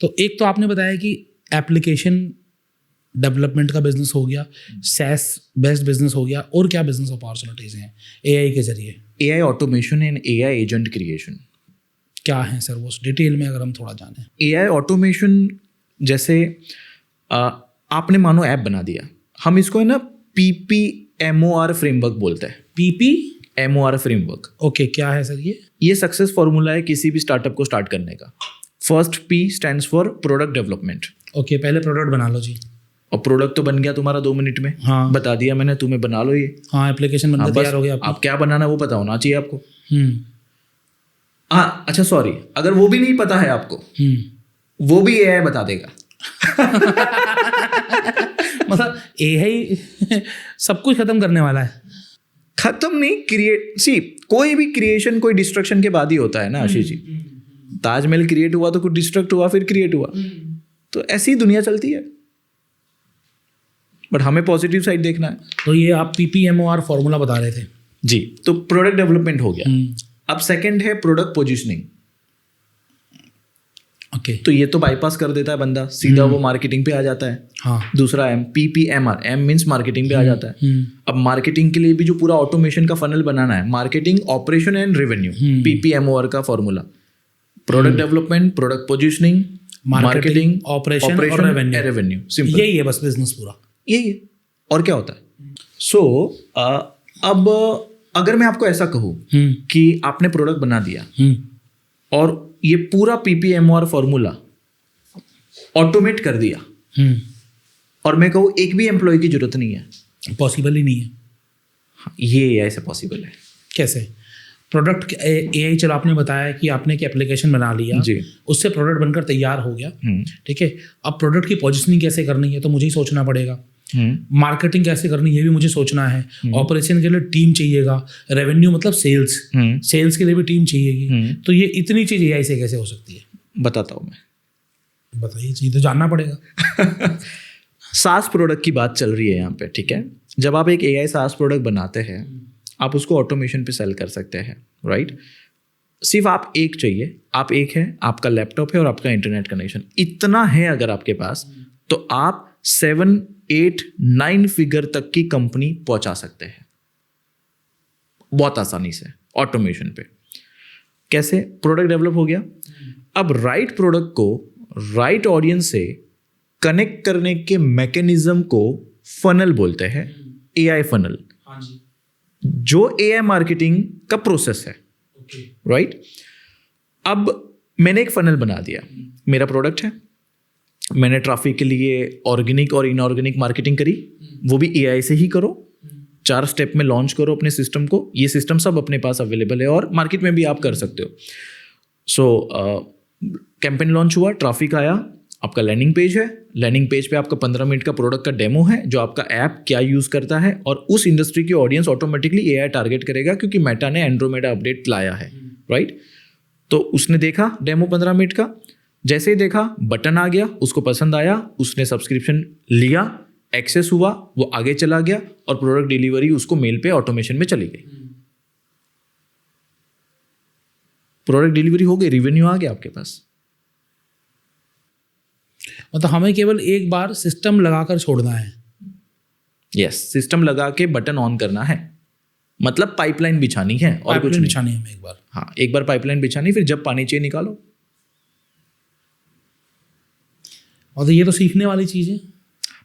तो एक तो आपने बताया कि एप्लीकेशन डेवलपमेंट का बिजनेस हो गया, SaaS बेस्ड बिजनेस हो गया, और क्या बिजनेस अपॉर्चुनिटीज हैं एआई के जरिए? AI automation and AI agent creation. क्या है सर वो, डिटेल में अगर हम थोड़ा जानें. एआई ऑटोमेशन, जैसे आपने मानो ऐप बना दिया, हम इसको है ना PPMOR फ्रेमवर्क बोलते हैं. PPMOR framework. ओके, क्या है सर ये? ये सक्सेस फॉर्मूला है किसी भी स्टार्टअप को स्टार्ट करने का. First P stands for product development. Okay, पहले प्रोडक्ट बना लो जी. और प्रोडक्ट तो बन गया तुम्हारा 2 मिनट में. हाँ. बता दिया मैंने, तुम्हें बना लो ये. हाँ, एप्लीकेशन बनकर तैयार हो गया. आप क्या बनाना वो पता होना चाहिए आपको. हाँ, अच्छा सॉरी, अगर वो भी नहीं पता है आपको, वो भी एआई बता देगा. मतलब एआई सब कुछ खत्म करने वाला है. खत्म नहीं, कोई भी क्रिएशन कोई डिस्ट्रक्शन के बाद ही होता है ना आशीष जी. ताजमहल क्रिएट हुआ तो कुछ डिस्ट्रक्ट हुआ, फिर क्रिएट हुआ. तो ऐसी ही दुनिया चलती है, बट हमें पॉजिटिव साइड देखना है. तो ये आप PPMOR फॉर्मूला बता रहे थे जी. तो प्रोडक्ट डेवलपमेंट हो गया. अब सेकंड है प्रोडक्ट पोजीशनिंग. ओके। तो ये तो बाईपास कर देता है बंदा, सीधा वो मार्केटिंग पे आ जाता है। हाँ। दूसरा M, PPMR, M means marketing पे आ जाता है। अब मार्केटिंग के लिए भी जो पूरा ऑटोमेशन का फनल बनाना है, marketing, operation and revenue, PPMOR का formula, product development, product positioning, marketing, operation और रेवेन्यू। सिंपल, यही है बस बिजनेस पूरा, यही है। और क्या होता है? सो अब अगर मैं आपको ऐसा कहूँ कि आपने प्रोडक्ट बना दिया और ये पूरा PPMOR फॉर्मूला ऑटोमेट कर दिया, और मैं कहूँ एक भी एम्प्लॉय की जरूरत नहीं है, पॉसिबल ही नहीं है। ये ऐसे पॉसिबल है कैसे? प्रोडक्ट AI, चलो आपने बताया कि आपने एक एप्लीकेशन बना लिया जी, उससे प्रोडक्ट बनकर तैयार हो गया, ठीक है। अब प्रोडक्ट की पोजीशनिंग कैसे करनी है तो मुझे ही सोचना पड़ेगा, मार्केटिंग कैसे करनी है ये भी मुझे सोचना है, ऑपरेशन के लिए टीम चाहिएगा, रेवेन्यू मतलब सेल्स के लिए भी टीम चाहिएगी। तो ये इतनी चीज AI से कैसे हो सकती है? बताता हूँ मैं, बताइए, चीज तो जानना पड़ेगा। SaaS प्रोडक्ट की बात चल रही है यहाँ पे, ठीक है। जब आप एक AI SaaS प्रोडक्ट बनाते हैं, आप उसको ऑटोमेशन पे सेल कर सकते हैं, राइट। सिर्फ आप एक चाहिए, आप एक है, आपका लैपटॉप है और आपका इंटरनेट कनेक्शन, इतना है अगर आपके पास, तो आप 7, 8, 9 फिगर तक की कंपनी पहुंचा सकते हैं बहुत आसानी से ऑटोमेशन पे। कैसे? प्रोडक्ट डेवलप हो गया, अब राइट प्रोडक्ट को राइट ऑडियंस से कनेक्ट करने के मैकेनिज्म को फनल बोलते हैं, AI फनल, जो AI मार्केटिंग का प्रोसेस है, राइट। अब मैंने एक फनल बना दिया, मेरा प्रोडक्ट है, मैंने ट्रैफिक के लिए ऑर्गेनिक और इनऑर्गेनिक मार्केटिंग करी, वो भी AI से ही करो, 4 स्टेप में लॉन्च करो अपने सिस्टम को, ये सिस्टम सब अपने पास अवेलेबल है और मार्केट में भी आप कर सकते हो। सो कैंपेन लॉन्च हुआ, ट्रैफिक आया, आपका लैंडिंग पेज है, लैंडिंग पेज पे आपका 15 मिनट का प्रोडक्ट का डेमो है, जो आपका ऐप क्या यूज़ करता है, और उस इंडस्ट्री की ऑडियंस ऑटोमेटिकली AI टारगेट करेगा क्योंकि मेटा ने एंड्रोमेडा अपडेट लाया है, राइट। तो उसने देखा डेमो 15 मिनट का, जैसे ही देखा बटन आ गया, उसको पसंद आया, उसने सब्सक्रिप्शन लिया, एक्सेस हुआ, वो आगे चला गया और प्रोडक्ट डिलीवरी उसको मेल पे ऑटोमेशन में चली गई। प्रोडक्ट डिलीवरी हो गई, रेवेन्यू आ गया आपके पास। मतलब हमें केवल एक बार सिस्टम लगाकर छोड़ना है। यस, सिस्टम लगा के बटन ऑन करना है, मतलब पाइपलाइन बिछानी है और कुछ नहीं। बिछानी है हमें एक बार। हाँ, एक बार पाइपलाइन बिछानी, फिर जब पानी चाहिए निकालो। और तो ये तो सीखने वाली चीज़ है।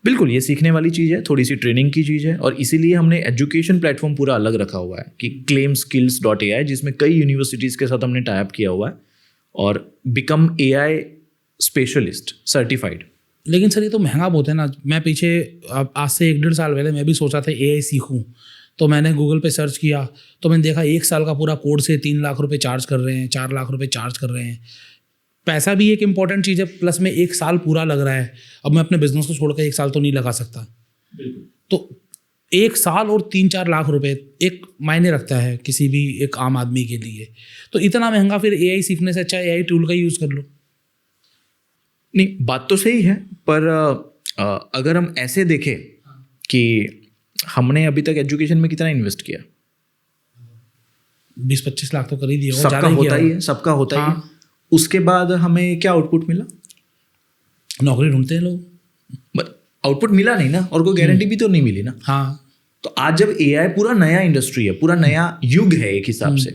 बिल्कुल, ये सीखने वाली चीज़ है, थोड़ी सी ट्रेनिंग की चीज़ है, और इसीलिए हमने एजुकेशन प्लेटफॉर्म पूरा अलग रखा हुआ है कि claimskills.ai, जिसमें कई यूनिवर्सिटीज़ के साथ हमने टाई अप किया हुआ है, और बिकम AI स्पेशलिस्ट सर्टिफाइड। लेकिन सर ये तो महंगा बहुत है ना। मैं पीछे आज से 1-1.5 साल पहले मैं भी सोचा था AI सीखूं, तो मैंने गूगल पे सर्च किया तो मैंने देखा 1 साल का पूरा कोर्स से 3 लाख रुपए चार्ज कर रहे हैं, 4 लाख रुपए चार्ज कर रहे हैं। पैसा भी एक इम्पॉर्टेंट चीज़ है, प्लस में 1 साल पूरा लग रहा है। अब मैं अपने बिजनेस को छोड़कर 1 साल तो नहीं लगा सकता, तो 1 साल और 3-4 लाख रुपए एक मायने रखता है किसी भी एक आम आदमी के लिए। तो इतना महंगा, फिर AI सीखने से अच्छा AI टूल का यूज़ कर लो। नहीं, बात तो सही है, पर अगर हम ऐसे देखें कि हमने अभी तक एजुकेशन में कितना इन्वेस्ट किया, 20-25 लाख तो कर ही दिया, सबका होता ही है, सबका होता ही है। उसके बाद हमें क्या आउटपुट मिला? नौकरी ढूंढते हैं लोग, आउटपुट मिला नहीं ना, और कोई गारंटी भी तो नहीं मिली ना। हाँ। तो आज जब AI पूरा नया इंडस्ट्री है, पूरा नया युग है एक हिसाब से,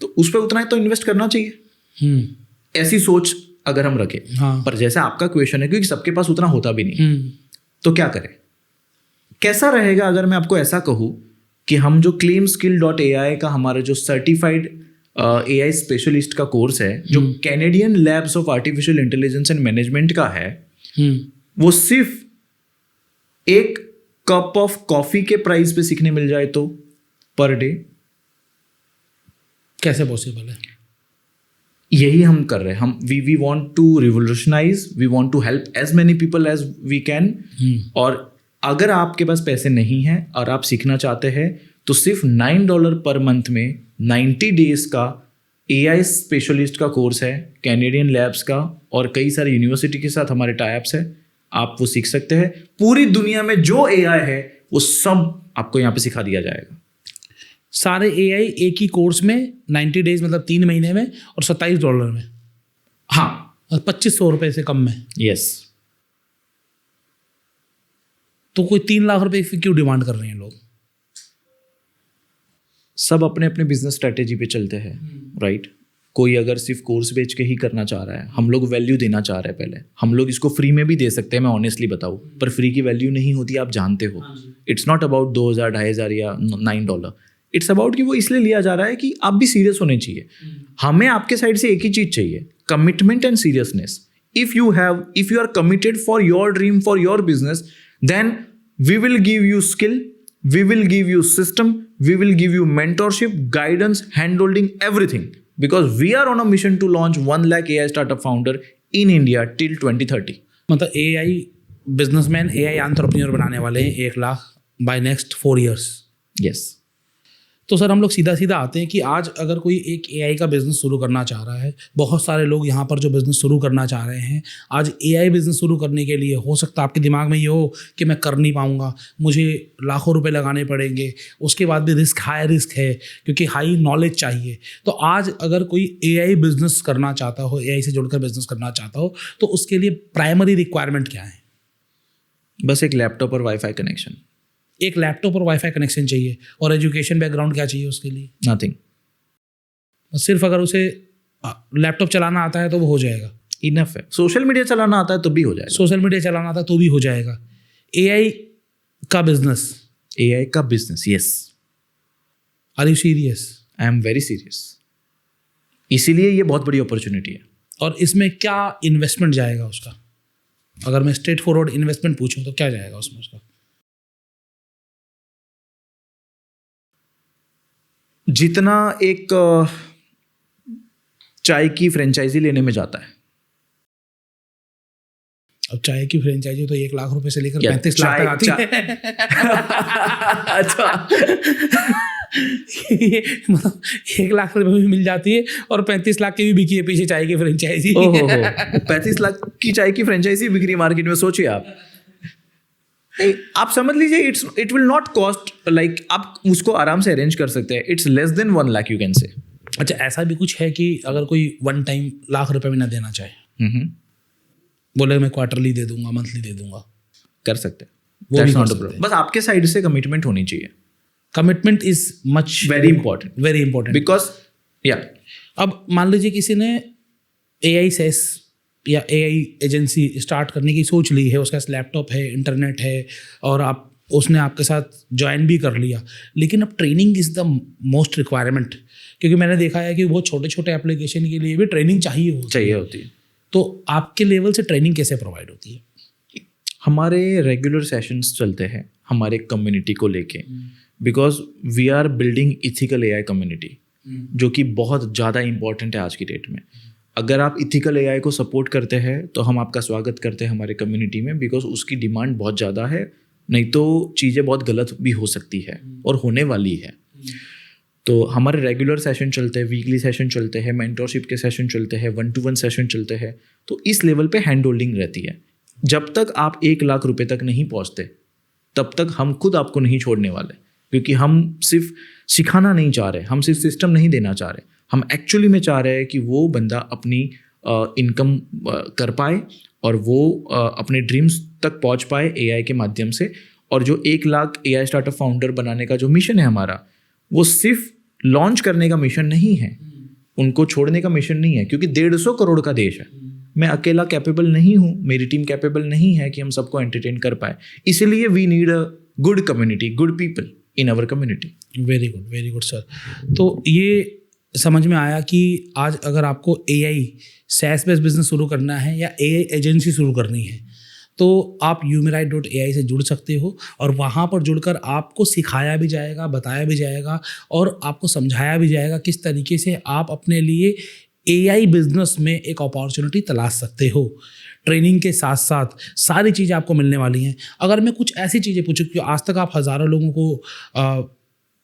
तो उस पर उतना तो इन्वेस्ट करना चाहिए, ऐसी सोच अगर हम रखें। हाँ। पर जैसा आपका क्वेश्चन है, क्योंकि सबके पास उतना होता भी नहीं, तो क्या करें? कैसा रहेगा अगर मैं आपको ऐसा कहूँ कि हम जो claimskill.ai का हमारा जो सर्टिफाइड AI स्पेशलिस्ट का कोर्स है, जो Canadian labs of artificial intelligence and management का है, वो सिर्फ एक कप ऑफ कॉफी के प्राइस पे सीखने मिल जाए तो पर डे, कैसे पॉसिबल है? यही हम कर रहे हैं। हम we want to revolutionize, we want to help as many people as we can. और अगर आपके पास पैसे नहीं हैं और आप सीखना चाहते हैं, तो सिर्फ $9 पर मंथ में 90 डेज का AI स्पेशलिस्ट का कोर्स है, कैनेडियन लैब्स का, और कई सारी यूनिवर्सिटी के साथ हमारे टाइप्स है। आप वो सीख सकते हैं। पूरी दुनिया में जो AI है वो सब आपको यहाँ पे सिखा दिया जाएगा। सारे AI एक ही कोर्स में 90 डेज, मतलब 3 महीने में, और $27 में। हाँ, और 2500 रुपये से कम में, यस। तो कोई 3 लाख रुपए की क्यों डिमांड कर रहे हैं लोग? सब अपने अपने बिजनेस स्ट्रेटेजी पे चलते हैं, राइट। कोई अगर सिर्फ कोर्स बेच के ही करना चाह रहा है, हम लोग वैल्यू देना चाह रहे हैं। पहले हम लोग इसको फ्री में भी दे सकते हैं, मैं ऑनेस्टली बताऊँ, पर फ्री की वैल्यू नहीं होती, आप जानते हो। इट्स नॉट अबाउट 2000, 2500 या $9। इट्स अबाउट कि वो इसलिए लिया जा रहा है कि आप भी सीरियस होने चाहिए। हमें आपके साइड से एक ही चीज़ चाहिए, commitment and seriousness. If you are committed for your dream, for your business, then we will give you skill, we will give you system, we will give you mentorship, guidance, handholding, everything, because we are on a mission to launch 1 lakh AI startup founder in India till 2030. मतलब AI businessman, AI entrepreneur बनाने वाले हैं 1 lakh by next 4 years। Yes. तो sir हम लोग सीधा सीधा आते हैं कि आज अगर कोई एक AI का बिज़नेस शुरू करना चाह रहा है, बहुत सारे लोग यहाँ पर जो बिज़नेस शुरू करना चाह रहे हैं, आज AI बिज़नेस शुरू करने के लिए हो सकता है आपके दिमाग में ये हो कि मैं कर नहीं पाऊँगा, मुझे लाखों रुपए लगाने पड़ेंगे, उसके बाद भी हाई रिस्क है क्योंकि हाई नॉलेज चाहिए। तो आज अगर कोई AI बिज़नेस करना चाहता हो, AI से जुड़कर बिज़नेस करना चाहता हो, तो उसके लिए प्राइमरी रिक्वायरमेंट क्या है? बस एक लैपटॉप और वाईफाई कनेक्शन। एक लैपटॉप और वाईफाई कनेक्शन चाहिए। और एजुकेशन बैकग्राउंड क्या चाहिए उसके लिए? नथिंग। सिर्फ अगर उसे लैपटॉप चलाना आता है तो वो हो जाएगा, इनफ है। सोशल मीडिया चलाना आता है तो भी हो जाएगा। सोशल मीडिया चलाना आता है तो भी हो जाएगा। AI का बिजनेस, AI का business, yes. Are you serious? I am very serious. इसीलिए ये बहुत बड़ी अपॉर्चुनिटी है। और इसमें क्या इन्वेस्टमेंट जाएगा उसका? अगर मैं स्ट्रेट फॉरवर्ड इन्वेस्टमेंट पूछूं तो क्या जाएगा उसमें उसका? जितना एक चाय की फ्रेंचाइजी लेने में जाता है। अब चाय की फ्रेंचाइजी तो 1 लाख रुपए से लेकर 35 लाख तक आती है। अच्छा। ये मतलब 1 लाख रुपए में भी मिल जाती है और 35 लाख की भी बिकी है पीछे चाय की फ्रेंचाइजी। 35 लाख की चाय की फ्रेंचाइजी बिक रही मार्केट में, सोचिए आप। आप समझ लीजिए, it will not cost, like आप उसको आराम से अरेंज कर सकते हैं। It's less than 1 lakh, you can say. अच्छा, ऐसा भी कुछ है कि अगर कोई वन टाइम लाख रुपए भी ना देना चाहे, बोले मैं क्वार्टरली दे दूंगा, मंथली दे दूंगा, कर सकते हैं, वो भी कर सकते हैं। बस आपके साइड से कमिटमेंट होनी चाहिए। Commitment is much very important, very important. Because अब मान लीजिए किसी ने AI सेस या AI एजेंसी स्टार्ट करने की सोच ली है, उसके पास लैपटॉप है, इंटरनेट है, और उसने आपके साथ ज्वाइन भी कर लिया, लेकिन अब training is the most requirement, क्योंकि मैंने देखा है कि बहुत छोटे छोटे एप्लीकेशन के लिए भी ट्रेनिंग चाहिए होती है। तो आपके लेवल से ट्रेनिंग कैसे प्रोवाइड होती है? हमारे रेगुलर सेशंस चलते हैं हमारे कम्युनिटी को लेके, because we are building ethical AI community, जो कि बहुत ज़्यादा इंपॉर्टेंट है आज की डेट में। अगर आप इथिकल AI को सपोर्ट करते हैं तो हम आपका स्वागत करते हैं हमारे कम्युनिटी में, बिकॉज उसकी डिमांड बहुत ज़्यादा है, नहीं तो चीज़ें बहुत गलत भी हो सकती है और होने वाली है। तो हमारे रेगुलर सेशन चलते हैं, वीकली सेशन चलते हैं, मेंटरशिप के सेशन चलते हैं, 1-to-1 सेशन चलते हैं। तो इस लेवल पे हैंड होल्डिंग रहती है। जब तक आप 1 लाख रुपए तक नहीं पहुंचते, तब तक हम खुद आपको नहीं छोड़ने वाले, क्योंकि हम सिर्फ सिखाना नहीं चाह रहे, हम सिर्फ सिस्टम नहीं देना चाह रहे, हम एक्चुअली में चाह रहे हैं कि वो बंदा अपनी इनकम कर पाए और वो अपने ड्रीम्स तक पहुंच पाए AI के माध्यम से। और जो 1 लाख AI स्टार्टअप फाउंडर बनाने का जो मिशन है हमारा, वो सिर्फ लॉन्च करने का मिशन नहीं है, उनको छोड़ने का मिशन नहीं है, क्योंकि 150 करोड़ का देश है। मैं अकेला कैपेबल नहीं हूँ, मेरी टीम कैपेबल नहीं है कि हम सबको एंटरटेन कर पाए। इसीलिए we need a good community, good people in our community. Very good sir. तो ये समझ में आया कि आज अगर आपको AI SaaS बेस्ड बिजनेस शुरू करना है या AI एजेंसी शुरू करनी है, तो आप Yourmeright.ai से जुड़ सकते हो, और वहाँ पर जुड़कर आपको सिखाया भी जाएगा, बताया भी जाएगा, और आपको समझाया भी जाएगा किस तरीके से आप अपने लिए AI बिजनेस में एक अपॉर्चुनिटी तलाश सकते हो। ट्रेनिंग के साथ साथ सारी चीज़ें आपको मिलने वाली हैं। अगर मैं कुछ ऐसी चीज़ें पूछूँ कि आज तक आप हज़ारों लोगों को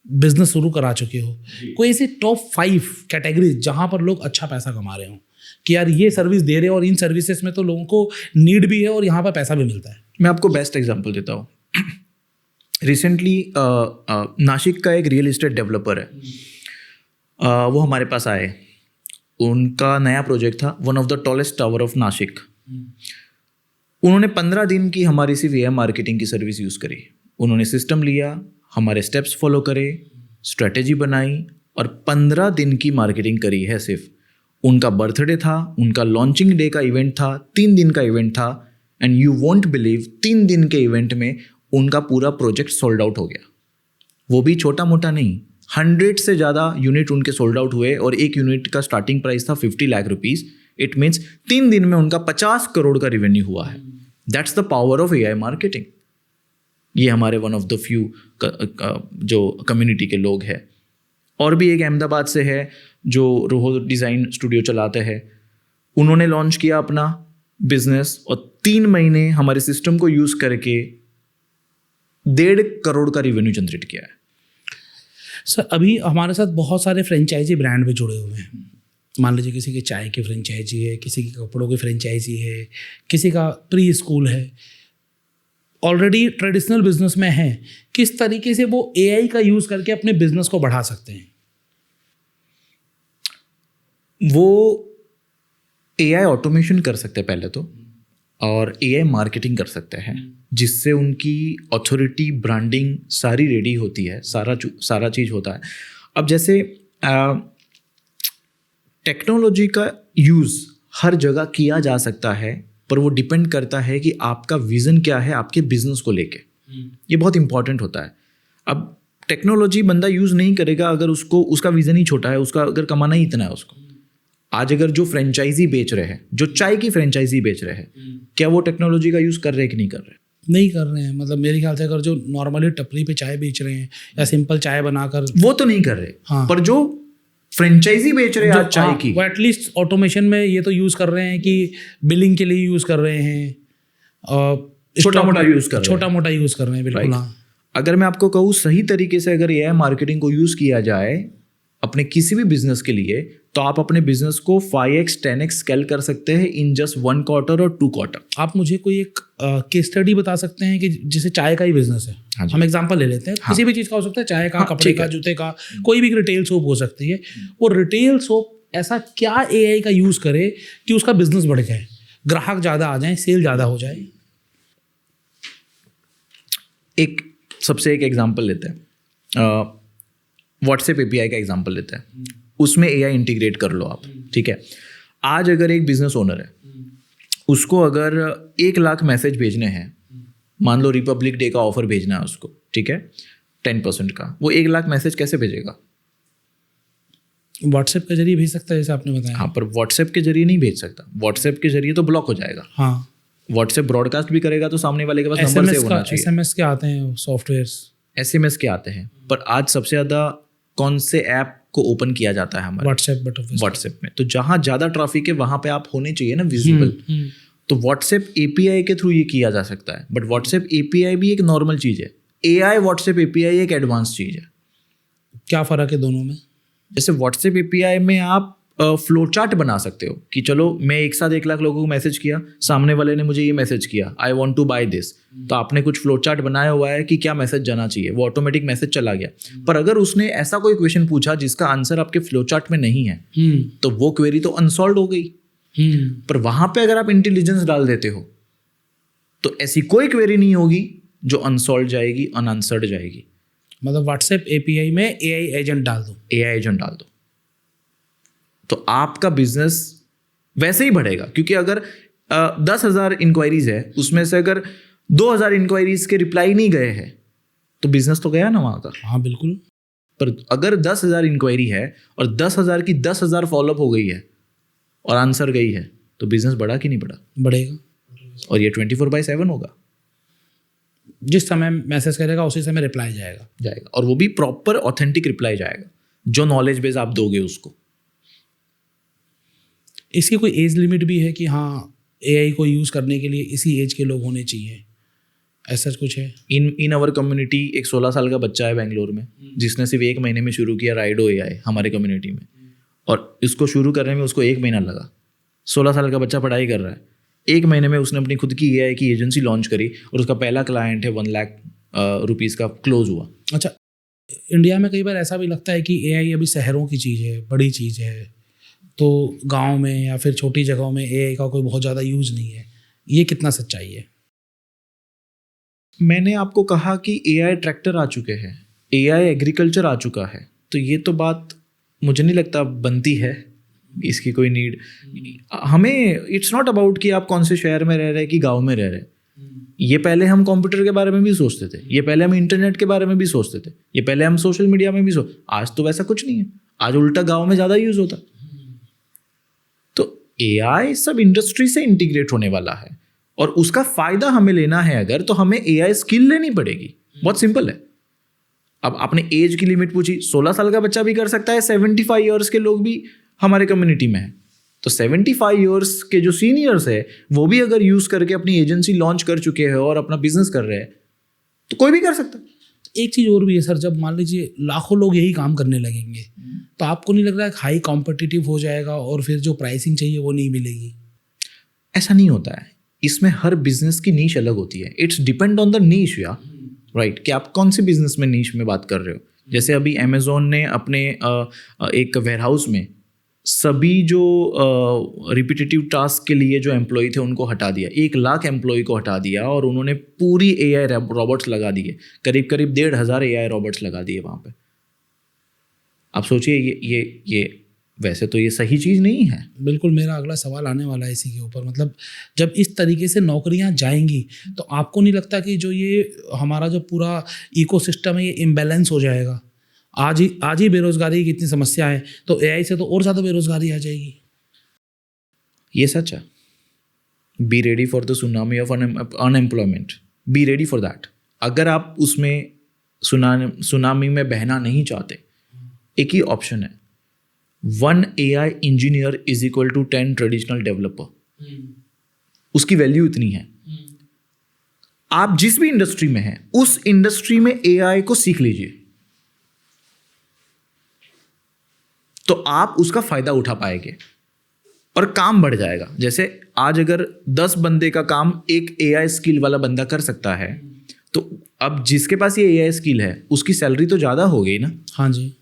बिजनेस शुरू करा चुके हो, कोई ऐसी टॉप 5 कैटेगरीज जहाँ पर लोग अच्छा पैसा कमा रहे हो कि यार ये सर्विस दे रहे हो और इन सर्विसेज में तो लोगों को नीड भी है और यहाँ पर पैसा भी मिलता है? मैं आपको बेस्ट एग्जांपल देता हूँ। रिसेंटली नासिक का एक रियल एस्टेट डेवलपर है, वो हमारे पास आए उनका नया प्रोजेक्ट था one of the tallest tower of Nashik. उन्होंने 15 दिन की हमारी सिर्फ एआई मार्केटिंग की सर्विस यूज़ करी। उन्होंने सिस्टम लिया, हमारे स्टेप्स फॉलो करे, स्ट्रेटेजी बनाई और 15 दिन की मार्केटिंग करी है सिर्फ। उनका बर्थडे था, उनका लॉन्चिंग डे का इवेंट था, 3 दिन का इवेंट था एंड यू वोंट बिलीव 3 दिन के इवेंट में उनका पूरा प्रोजेक्ट सोल्ड आउट हो गया। वो भी छोटा मोटा नहीं, 100 से ज़्यादा यूनिट उनके सोल्ड आउट हुए और एक यूनिट का स्टार्टिंग प्राइस था 50 लाख रुपीज़। इट मीन्स 3 दिन में उनका 50 करोड़ का रेवेन्यू हुआ है। That's the power of AI marketing. ये हमारे वन ऑफ द फ्यू जो कम्युनिटी के लोग हैं। और भी एक अहमदाबाद से है जो रोहो डिज़ाइन स्टूडियो चलाते हैं। उन्होंने लॉन्च किया अपना बिजनेस और 3 महीने हमारे सिस्टम को यूज़ करके 1.5 करोड़ का रेवेन्यू जनरेट किया है। सर अभी हमारे साथ बहुत सारे फ्रेंचाइजी ब्रांड भी जुड़े हुए हैं। मान लीजिए किसी की चाय की फ्रेंचाइजी है, किसी की कपड़ों की फ्रेंचाइजी है, किसी का प्री स्कूल है, ऑलरेडी ट्रेडिशनल बिजनेस में है। किस तरीके से वो एआई का यूज़ करके अपने बिजनेस को बढ़ा सकते हैं? वो एआई ऑटोमेशन कर सकते हैं पहले तो, और एआई मार्केटिंग कर सकते हैं जिससे उनकी अथॉरिटी, ब्रांडिंग सारी रेडी होती है, सारा चीज़ होता है। अब जैसे टेक्नोलॉजी का यूज़ हर जगह किया जा सकता है, पर वो डिपेंड करता है कि आपका विज़न क्या है आपके बिजनेस को लेके। ये बहुत इंपॉर्टेंट होता है। अब टेक्नोलॉजी बंदा यूज़ नहीं करेगा अगर उसका विज़न ही छोटा है, उसका अगर कमाना ही इतना है उसको। आज अगर जो फ्रेंचाइजी बेच रहे हैं, जो चाय की फ्रेंचाइजी बेच रहे हैं, क्या वो टेक्नोलॉजी का यूज़ कर रहे हैं कि नहीं कर रहे? नहीं कर रहे हैं। मतलब मेरे ख्याल से अगर जो नॉर्मली टपरी पे चाय बेच रहे हैं या सिंपल चाय बनाकर, वो तो नहीं कर रहे। हाँ। पर जो फ्रेंचाइजी बेच रहे हैं आज चाय की, वो एटलीस्ट ऑटोमेशन में ये तो यूज़ कर रहे हैं कि बिलिंग के लिए यूज़ कर रहे हैं, छोटा मोटा यूज़ कर रहे हैं। छोटा मोटा यूज़ कर रहे हैं, बिल्कुल। हाँ। अगर मैं आपको कहूँ सही तरीके से अगर एआई मार्केटिंग को यूज़ किया जाए अपने किसी भी बिजनेस के लिए, तो आप अपने बिजनेस को 5x 10x स्केल कर सकते हैं इन जस्ट 1 क्वार्टर और 2 क्वार्टर। आप मुझे कोई एक केस स्टडी बता सकते हैं कि जैसे चाय का ही बिजनेस है, हाँ, हम एग्जांपल ले लेते हैं। हाँ, किसी भी चीज़ का हो सकता है, चाय का, हाँ, कपड़े का, जूते का, कोई भी रिटेल शॉप हो सकती है। वो रिटेल शॉप ऐसा क्या एआई का यूज़ करे कि उसका बिजनेस बढ़ जाए, ग्राहक ज़्यादा आ जाए, सेल ज़्यादा हो जाए? सबसे एक एग्जाम्पल लेते हैं, व्हाट्सएप एपीआई का एग्जाम्पल लेते हैं। उसमें एआई इंटीग्रेट कर लो आप, ठीक है। आज अगर एक बिजनेस ओनर है, उसको अगर 1 लाख मैसेज भेजने हैं, मान लो रिपब्लिक डे का ऑफर भेजना है उसको, ठीक है, 10% का, वो 1 लाख मैसेज कैसे भेजेगा? व्हाट्सएप के जरिए भेज सकता है, जैसे आपने बताया। हाँ, पर व्हाट्सएप के जरिए नहीं भेज सकता। व्हाट्सएप के जरिए तो ब्लॉक हो जाएगा। हाँ, व्हाट्सएप ब्रॉडकास्ट भी करेगा तो सामने वाले के पास नंबर सेव होना चाहिए। SMS के आते हैं सॉफ्टवेयर्स, SMS के आते हैं, पर आज सबसे ज़्यादा कौन से ऐप को ओपन किया जाता है हमारे? व्हाट्सएप में। तो जहाँ ज़्यादा ट्रैफिक है वहाँ पे आप होने चाहिए ना विजिबल। तो व्हाट्सएप एपीआई के थ्रू ये किया जा सकता है, बट व्हाट्सएप एपीआई भी एक नॉर्मल चीज़ है। एआई व्हाट्सएप एपीआई एक एडवांस चीज़ है। क्या फ़र्क है दोनों में? जैसे व्हाट्सएप एपीआई में आप फ्लो चार्ट बना सकते हो कि चलो मैं एक साथ 1 लाख लोगों को मैसेज किया, सामने वाले ने मुझे ये मैसेज किया, I want to buy this, तो आपने कुछ फ्लो चार्ट बनाया हुआ है कि क्या मैसेज जाना चाहिए, वो ऑटोमेटिक मैसेज चला गया। पर अगर उसने ऐसा कोई क्वेश्चन पूछा जिसका आंसर आपके फ्लो चार्ट में नहीं है, तो वो क्वेरी तो अनसॉल्व हो गई। पर वहां पे अगर आप इंटेलिजेंस डाल देते हो तो ऐसी कोई क्वेरी नहीं होगी जो अनसॉल्व जाएगी, अनआंसर्ड जाएगी। मतलब व्हाट्सएप एपीआई में एआई एजेंट डाल दो, तो आपका बिजनेस वैसे ही बढ़ेगा। क्योंकि अगर 10,000 इंक्वायरीज है, उसमें से अगर 2,000 इंक्वायरीज के रिप्लाई नहीं गए हैं तो बिजनेस तो गया ना वहाँ का। हाँ बिल्कुल। पर अगर 10,000 इंक्वायरी है और 10,000 की 10,000 फॉलोअप हो गई है और आंसर गई है, तो बिजनेस बढ़ा कि नहीं बढ़ा? बढ़ेगा। और ये 24/7 होगा। जिस समय मैसेज करेगा उसी समय रिप्लाई जाएगा, और वो भी प्रॉपर ऑथेंटिक रिप्लाई जाएगा, जो नॉलेज बेस आप दोगे उसको। इसकी कोई एज लिमिट भी है कि हाँ एआई को यूज़ करने के लिए इसी एज के लोग होने चाहिए, ऐसा कुछ है? इन अवर कम्युनिटी एक 16 साल का बच्चा है बेंगलोर में, जिसने सिर्फ 1 महीने में शुरू किया राइडो एआई हमारे कम्युनिटी में, और इसको शुरू करने में उसको 1 महीना लगा। 16 साल का बच्चा पढ़ाई कर रहा है, 1 महीने में उसने अपनी खुद की एआई की एजेंसी लॉन्च करी और उसका पहला क्लाइंट है 1 लाख रुपीज़ का क्लोज हुआ। अच्छा, इंडिया में कई बार ऐसा भी लगता है कि एआई अभी शहरों की चीज़ है, बड़ी चीज़ है, तो गांव में या फिर छोटी जगहों में एआई का कोई बहुत ज़्यादा यूज नहीं है, ये कितना सच्चाई है? मैंने आपको कहा कि एआई ट्रैक्टर आ चुके हैं, एआई एग्रीकल्चर आ चुका है, तो ये तो बात मुझे नहीं लगता बनती है, इसकी कोई नीड हमें। इट्स नॉट अबाउट कि आप कौन से शहर में रह रहे हैं कि गांव में रह रहे हैं। ये पहले हम कंप्यूटर के बारे में भी सोचते थे, ये पहले हम इंटरनेट के बारे में भी सोचते थे, ये पहले हम सोशल मीडिया में भी आज तो वैसा कुछ नहीं है, आज उल्टा गांव में ज़्यादा यूज होता। तो एआई सब इंडस्ट्री से इंटीग्रेट होने वाला है और उसका फायदा हमें लेना है अगर, तो हमें एआई स्किल लेनी पड़ेगी। बहुत सिंपल है। अब आपने एज की लिमिट पूछी, 16 साल का बच्चा भी कर सकता है, 75 ईयर्स के लोग भी हमारे कम्युनिटी में है। तो 75 ईयर्स के जो सीनियर्स है वो भी अगर यूज करके अपनी एजेंसी लॉन्च कर चुके हैं और अपना बिजनेस कर रहे हैं, तो कोई भी कर सकता है। एक चीज़ और भी है सर, जब मान लीजिए लाखों लोग यही काम करने लगेंगे तो आपको नहीं लग रहा है हाई कॉम्पिटिटिव हो जाएगा और फिर जो प्राइसिंग चाहिए वो नहीं मिलेगी? ऐसा नहीं होता है, इसमें हर बिजनेस की नीश अलग होती है। It's depend on the niche या राइट, कि आप कौन सी बिजनेस में नीश में बात कर रहे हो। जैसे अभी अमेजोन ने अपने एक वेयरहाउस में सभी जो रिपीटेटिव टास्क के लिए जो एम्प्लॉय थे उनको हटा दिया, 1 लाख एम्प्लॉय को हटा दिया और उन्होंने पूरी एआई रोबोट्स लगा दिए, करीब 1,500 एआई रोबोट्स लगा दिए वहाँ पे। आप सोचिए ये वैसे तो ये सही चीज़ नहीं है। बिल्कुल, मेरा अगला सवाल आने वाला है इसी के ऊपर। मतलब जब इस तरीके से नौकरियां जाएंगी तो आपको नहीं लगता कि जो ये हमारा जो पूरा इकोसिस्टम है ये इम्बैलेंस हो जाएगा? आज ही बेरोजगारी की कितनी समस्या है, तो एआई से तो और ज़्यादा बेरोजगारी आ जाएगी। ये सच है। Be ready for the tsunami of unemployment, be ready for that. अगर आप उसमें सुनामी में बहना नहीं चाहते, एक ही ऑप्शन है, 1 AI engineer is equal to 10 traditional developer. उसकी वैल्यू इतनी है। आप जिस भी इंडस्ट्री में हैं उस इंडस्ट्री में एआई को सीख लीजिए, तो आप उसका फायदा उठा पाएंगे और काम बढ़ जाएगा। जैसे आज अगर 10 बंदे का काम एक एआई स्किल वाला बंदा कर सकता है, तो अब जिसके पास ये एआई स्किल है उसकी सैलरी तो ज़्यादा हो गई ना। हाँ जी।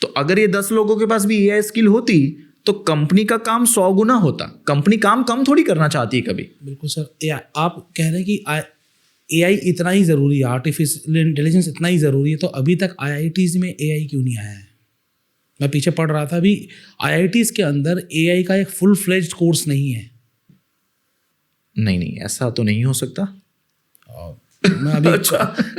तो अगर ये 10 लोगों के पास भी एआई स्किल होती तो कंपनी का काम 100 गुना होता। कंपनी काम कम थोड़ी करना चाहती है कभी। बिल्कुल सर, आप कह रहे हैं कि एआई इतना ही ज़रूरी है, आर्टिफिशियल इंटेलिजेंस इतना ही ज़रूरी है, तो अभी तक आईआईटीज़ में एआई क्यों नहीं आया है? मैं पीछे पढ़ रहा था, अभी आईआईटीज़ के अंदर एआई का एक फुल फ्लेज्ड कोर्स नहीं है। नहीं, ऐसा तो नहीं हो सकता। मैं अभी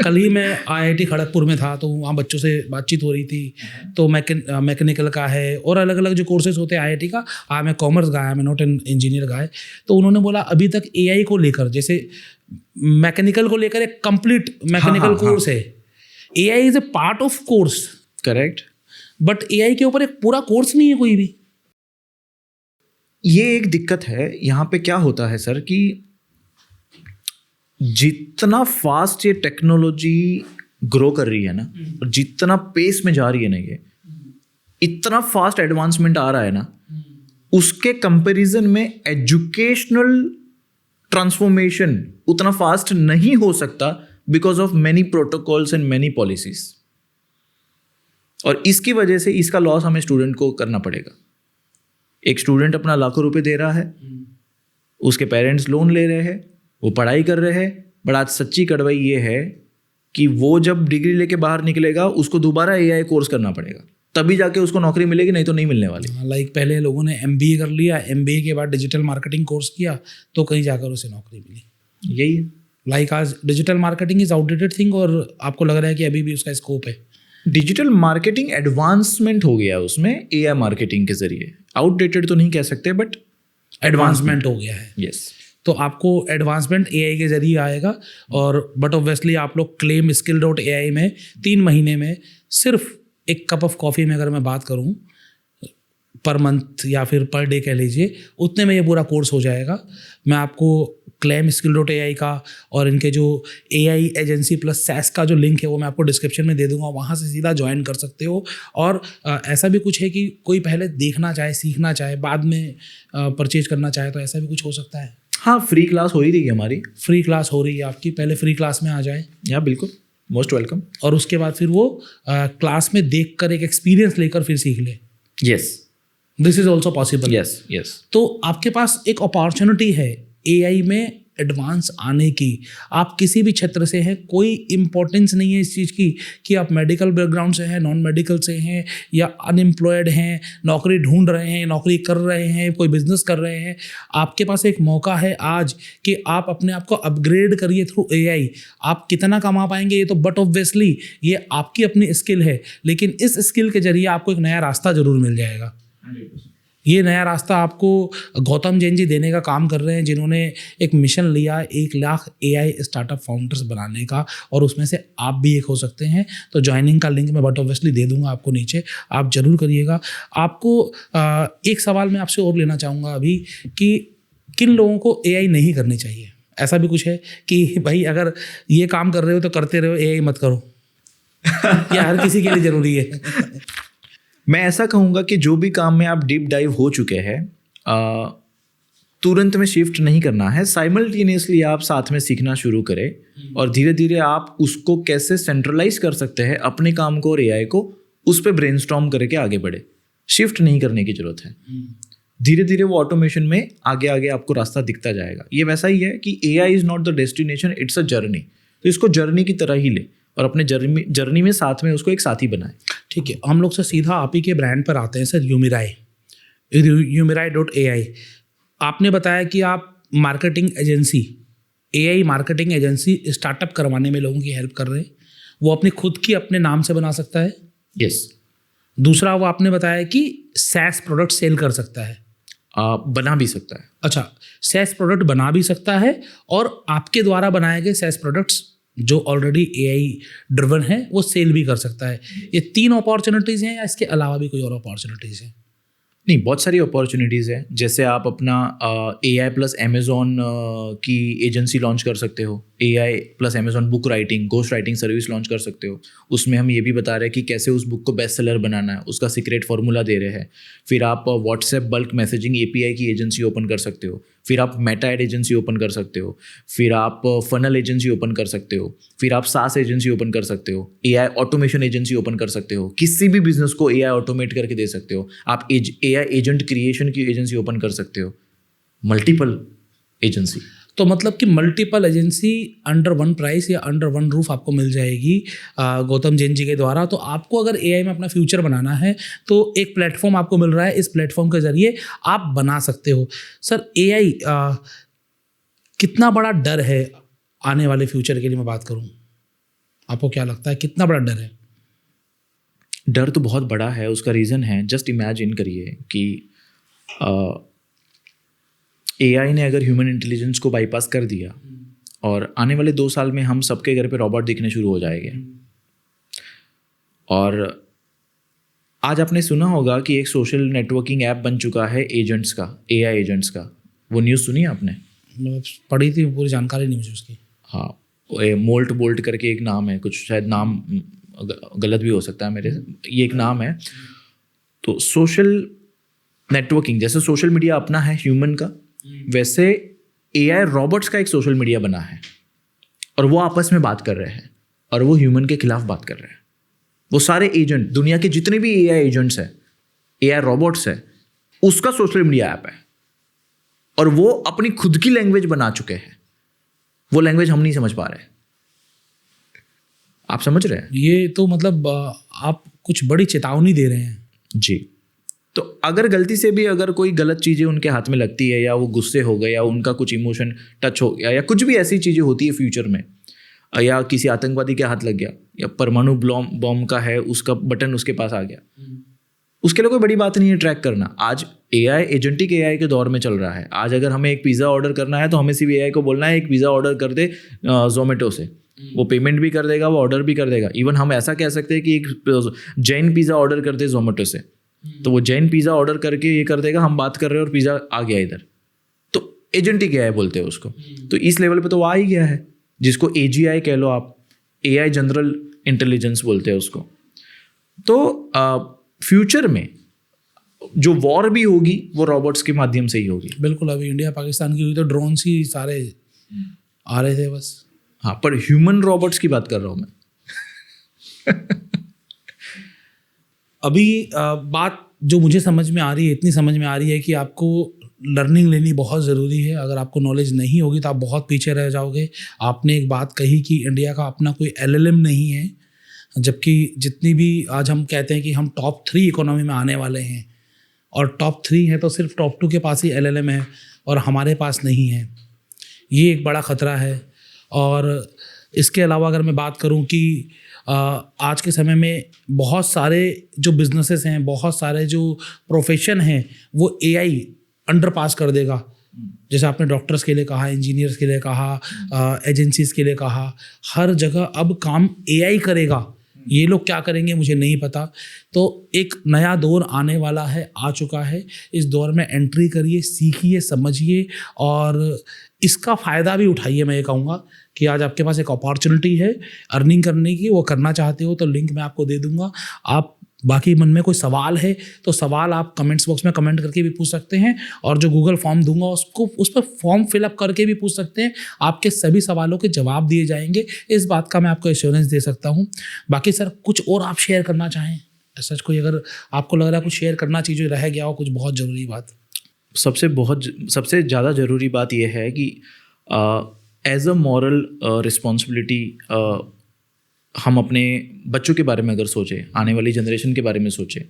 कल ही मैं आईआईटी खड़गपुर में था, तो वहाँ बच्चों से बातचीत हो रही थी, तो मैकेनिकल का है और अलग अलग जो कोर्सेज होते हैं आईआईटी का। मैं कॉमर्स गाया, मैं नॉट एन इंजीनियर गाया। तो उन्होंने बोला अभी तक एआई को लेकर, जैसे मैकेनिकल को लेकर एक कंप्लीट मैकेनिकल कोर्स है, AI is a part of course, correct, but AI के ऊपर एक पूरा कोर्स नहीं है कोई भी। ये एक दिक्कत है। यहाँ पे क्या होता है सर कि जितना फास्ट ये टेक्नोलॉजी ग्रो कर रही है ना, और जितना पेस में जा रही है ना, ये इतना फास्ट एडवांसमेंट आ रहा है ना, उसके कंपैरिजन में एजुकेशनल ट्रांसफॉर्मेशन उतना फास्ट नहीं हो सकता because of many protocols and many policies. और इसकी वजह से इसका लॉस हमें स्टूडेंट को करना पड़ेगा। एक स्टूडेंट अपना लाखों रुपए दे रहा है, उसके पेरेंट्स लोन ले रहे हैं, वो पढ़ाई कर रहे हैं, बट आज सच्ची कड़वाई ये है कि वो जब डिग्री लेके बाहर निकलेगा उसको दोबारा एआई कोर्स करना पड़ेगा, तभी जाके उसको नौकरी मिलेगी, नहीं तो नहीं मिलने वाली। लाइक पहले लोगों ने एमबीए कर लिया, एमबीए के बाद डिजिटल मार्केटिंग कोर्स किया, तो कहीं जाकर उसे नौकरी मिली। यही है। लाइक आज digital marketing is outdated thing, और आपको लग रहा है कि अभी भी उसका स्कोप है। डिजिटल मार्केटिंग एडवांसमेंट हो गया उसमें एआई मार्केटिंग के जरिए। आउटडेटेड तो नहीं कह सकते, बट एडवांसमेंट हो गया है। यस। तो आपको एडवांसमेंट एआई के जरिए आएगा, और बट ऑब्वियसली आप लोग क्लेम skill.ai में 3 महीने में सिर्फ एक कप ऑफ कॉफ़ी में अगर मैं बात करूं पर मंथ या फिर पर डे कह लीजिए, उतने में ये पूरा कोर्स हो जाएगा। मैं आपको क्लेम skill.ai का और इनके जो AI एजेंसी प्लस SaaS का जो लिंक है वो मैं आपको डिस्क्रिप्शन में दे दूंगा, वहाँ से सीधा ज्वाइन कर सकते हो। और ऐसा भी कुछ है कि कोई पहले देखना चाहे, सीखना चाहे, बाद में परचेज करना चाहे, तो ऐसा भी कुछ हो सकता है। हाँ, फ्री क्लास हो ही रही है हमारी। फ्री क्लास हो रही है आपकी, पहले फ्री क्लास में आ जाए। या बिल्कुल, मोस्ट वेलकम। और उसके बाद फिर वो क्लास में देखकर एक एक्सपीरियंस लेकर फिर सीख ले। Yes, this is also possible. Yes yes. तो आपके पास एक अपॉर्चुनिटी है एआई में एडवांस आने की। आप किसी भी क्षेत्र से हैं, कोई इम्पोर्टेंस नहीं है इस चीज़ की कि आप मेडिकल बैकग्राउंड से हैं, नॉन मेडिकल से हैं, या अनएम्प्लॉयड हैं, नौकरी ढूंढ रहे हैं, नौकरी कर रहे हैं, कोई बिजनेस कर रहे हैं। आपके पास एक मौका है आज कि आप अपने आप को अपग्रेड करिए थ्रू एआई। आप कितना कमा पाएंगे ये तो बट ऑब्वियसली ये आपकी अपनी स्किल है, लेकिन इस स्किल के जरिए आपको एक नया रास्ता जरूर मिल जाएगा। ये नया रास्ता आपको गौतम जैन जी देने का काम कर रहे हैं, जिन्होंने एक मिशन लिया 1 लाख एआई स्टार्टअप फाउंडर्स बनाने का, और उसमें से आप भी एक हो सकते हैं। तो ज्वाइनिंग का लिंक मैं बट ऑब्वियसली दे दूंगा आपको नीचे, आप जरूर करिएगा। आपको एक सवाल मैं आपसे और लेना चाहूँगा अभी कि किन लोगों को एआई नहीं करनी चाहिए? ऐसा भी कुछ है कि भाई अगर ये काम कर रहे हो तो करते रहो, एआई मत करो, या हर किसी के लिए ज़रूरी है? मैं ऐसा कहूँगा कि जो भी काम में आप डीप डाइव हो चुके हैं, तुरंत में शिफ्ट नहीं करना है। साइमल्टेनियसली आप साथ में सीखना शुरू करें और धीरे धीरे आप उसको कैसे सेंट्रलाइज कर सकते हैं अपने काम को और एआई को, उस पर ब्रेनस्टॉर्म करके आगे बढ़े। शिफ्ट नहीं करने की जरूरत है। धीरे धीरे वो ऑटोमेशन में आगे आगे आपको रास्ता दिखता जाएगा। ये वैसा ही है कि AI is not the destination, it's a journey. तो इसको जर्नी की तरह ही ले और अपने जर्नी में साथ में उसको एक साथी बनाए। ठीक है, हम लोग से सीधा आप ही के ब्रांड पर आते हैं सर, Yumirai.ai। आपने बताया कि आप marketing agency, AI marketing agency startup करवाने में लोगों की हेल्प कर रहे हैं। वो अपनी खुद की अपने नाम से बना सकता है। यस। दूसरा वो आपने बताया कि SaaS प्रोडक्ट सेल कर सकता है, बना भी सकता है। अच्छा, SaaS प्रोडक्ट बना भी सकता है, और आपके द्वारा बनाए गए SaaS प्रोडक्ट्स जो ऑलरेडी एआई ड्रिवन है वो सेल भी कर सकता है। ये 3 अपॉर्चुनिटीज़ हैं, या इसके अलावा भी कोई और अपॉर्चुनिटीज़ हैं? नहीं, बहुत सारी अपॉर्चुनिटीज़ है। जैसे आप अपना AI प्लस अमेज़ॉन की एजेंसी लॉन्च कर सकते हो। AI plus Amazon book writing, ghost writing service launch कर सकते हो। उसमें हम ये भी बता रहे हैं कि कैसे उस बुक को बेस्ट सेलर बनाना है, उसका सीक्रेट फार्मूला दे रहे हैं। फिर आप व्हाट्सएप बल्क मैसेजिंग API की एजेंसी ओपन कर सकते हो। फिर आप मेटा एड एजेंसी ओपन कर सकते हो। फिर आप फनल एजेंसी ओपन कर सकते हो। फिर आप SaaS एजेंसी ओपन कर सकते हो। AI ऑटोमेशन एजेंसी ओपन कर सकते हो। किसी भी बिजनेस को AI ऑटोमेट करके दे सकते हो। आप AI एजेंट क्रिएशन की एजेंसी ओपन कर सकते हो। Multiple agency. तो मतलब कि multiple agency under one price या अंडर वन रूफ आपको मिल जाएगी गौतम जैन जी के द्वारा। तो आपको अगर एआई में अपना फ्यूचर बनाना है तो एक प्लेटफॉर्म आपको मिल रहा है, इस प्लेटफॉर्म के जरिए आप बना सकते हो। सर, एआई कितना बड़ा डर है आने वाले फ्यूचर के लिए मैं बात करूं, आपको क्या लगता है कितना बड़ा डर है? डर तो बहुत बड़ा है। उसका रीज़न है, जस्ट इमेजिन करिए कि एआई ने अगर ह्यूमन इंटेलिजेंस को बाईपास कर दिया और आने वाले 2 साल में हम सबके घर पे रोबोट दिखने शुरू हो जाएंगे। और आज आपने सुना होगा कि एक सोशल नेटवर्किंग ऐप बन चुका है एजेंट्स का, एआई एजेंट्स का। वो न्यूज़ सुनी आपने? पढ़ी थी, पूरी जानकारी नहीं मुझे उसकी। हाँ, मोल्ट बोल्ट करके एक नाम है, कुछ शायद नाम गलत भी हो सकता है मेरे से, ये एक नाम है। तो सोशल नेटवर्किंग, जैसे सोशल मीडिया अपना है ह्यूमन का, वैसे एआई रॉबोट्स का एक सोशल मीडिया बना है। और वो आपस में बात कर रहे हैं और वो ह्यूमन के खिलाफ बात कर रहे हैं। वो सारे एजेंट, दुनिया के जितने भी एआई एजेंट्स हैं, एआई रॉबोट्स है, उसका सोशल मीडिया ऐप है। और वो अपनी खुद की लैंग्वेज बना चुके हैं। वो लैंग्वेज हम नहीं समझ पा रहे। आप समझ रहे हैं? ये तो मतलब आप कुछ बड़ी चेतावनी दे रहे हैं। जी। तो अगर गलती से भी अगर कोई गलत चीज़ें उनके हाथ में लगती है, या वो गुस्से हो गए, या उनका कुछ इमोशन टच हो गया, या कुछ भी ऐसी चीज़ें होती है फ्यूचर में, या किसी आतंकवादी के हाथ लग गया, या परमाणु बॉम्ब का है उसका बटन उसके पास आ गया, उसके लिए कोई बड़ी बात नहीं है ट्रैक करना। आज एआई एजेंटिक एआई के दौर में चल रहा है। आज अगर हमें एक पिज़्ज़ा ऑर्डर करना है तो हमें सिर्फ एआई को बोलना है एक पिज़्ज़ा ऑर्डर कर दे जोमेटो से, वो पेमेंट भी कर देगा, वो ऑर्डर भी कर देगा। इवन हम ऐसा कह सकते हैं कि एक जैन पिज़्ज़ा ऑर्डर कर दे जोमेटो से, तो वो जैन पिज़्ज़ा ऑर्डर करके ये कर देगा, हम बात कर रहे हैं और पिज़्ज़ा आ गया इधर। तो एजेंटिक एआई बोलते हैं उसको। तो इस लेवल पे तो वो आ ही गया है, जिसको AGI कह लो आप, एआई जनरल इंटेलिजेंस बोलते हैं उसको। तो फ्यूचर में जो वॉर भी होगी वो रोबोट्स के माध्यम से ही होगी। बिल्कुल, अभी इंडिया पाकिस्तान की हुई तो ड्रोन ही सारे आ रहे थे बस। हाँ, पर ह्यूमन रोबोट्स की बात कर रहा हूँ मैं। अभी बात जो मुझे समझ में आ रही है, इतनी समझ में आ रही है कि आपको लर्निंग लेनी बहुत ज़रूरी है। अगर आपको नॉलेज नहीं होगी तो आप बहुत पीछे रह जाओगे। आपने एक बात कही कि इंडिया का अपना कोई LLM नहीं है, जबकि जितनी भी आज हम कहते हैं कि हम टॉप 3 इकोनॉमी में आने वाले हैं, और टॉप 3 है तो सिर्फ टॉप 2 के पास ही LLM है और हमारे पास नहीं है। ये एक बड़ा ख़तरा है। और इसके अलावा अगर मैं बात करूं कि आज के समय में बहुत सारे जो बिजनेसेस हैं, बहुत सारे जो प्रोफेशन हैं, वो AI अंडर पास कर देगा। जैसे आपने डॉक्टर्स के लिए कहा, इंजीनियर्स के लिए कहा, एजेंसीज के लिए कहा, हर जगह अब काम AI करेगा। ये लोग क्या करेंगे मुझे नहीं पता। तो एक नया दौर आने वाला है, आ चुका है। इस दौर में एंट्री करिए, सीखिए, समझिए और इसका फ़ायदा भी उठाइए। मैं ये कहूँगा कि आज आपके पास एक अपॉर्चुनिटी है अर्निंग करने की, वो करना चाहते हो तो लिंक मैं आपको दे दूँगा। आप बाकी मन में कोई सवाल है तो सवाल आप कमेंट्स बॉक्स में कमेंट करके भी पूछ सकते हैं, और जो गूगल फॉर्म दूंगा उसको उस पर फॉर्म फिलअप करके भी पूछ सकते हैं। आपके सभी सवालों के जवाब दिए जाएंगे, इस बात का मैं आपको एश्योरेंस दे सकता हूं। बाकी सर कुछ और आप शेयर करना चाहें, सच कोई अगर आपको लग रहा है कुछ शेयर करना चाहिए, रह गया हो कुछ बहुत ज़रूरी बात? सबसे ज़्यादा ज़रूरी बात यह है कि एज अ मॉरल रिस्पॉन्सिबिलिटी हम अपने बच्चों के बारे में अगर सोचें, आने वाली जनरेशन के बारे में सोचें,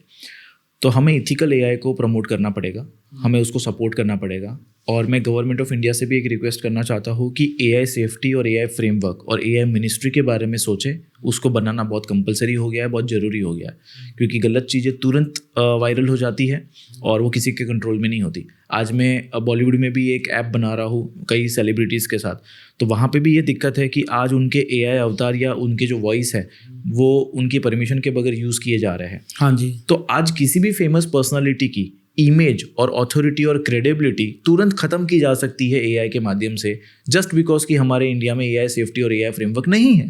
तो हमें इथिकल AI को प्रमोट करना पड़ेगा, हमें उसको सपोर्ट करना पड़ेगा। और मैं गवर्नमेंट ऑफ इंडिया से भी एक रिक्वेस्ट करना चाहता हूँ कि AI सेफ्टी और AI फ्रेमवर्क और AI मिनिस्ट्री के बारे में सोचें। उसको बनाना बहुत कंपलसरी हो गया है, बहुत ज़रूरी हो गया है, क्योंकि गलत चीज़ें तुरंत वायरल हो जाती है और वो किसी के कंट्रोल में नहीं होती। आज मैं बॉलीवुड में भी एक ऐप बना रहा हूँ कई सेलिब्रिटीज़ के साथ, तो वहाँ पे भी ये दिक्कत है कि आज उनके AI अवतार या उनके जो वॉइस है वो उनकी परमिशन के बगैर यूज़ किए जा रहे हैं। हाँ जी। तो आज किसी भी फेमस पर्सनालिटी की इमेज और ऑथोरिटी और क्रेडिबिलिटी तुरंत ख़त्म की जा सकती है AI के माध्यम से, जस्ट बिकॉज कि हमारे इंडिया में AI सेफ्टी और AI फ्रेमवर्क नहीं है।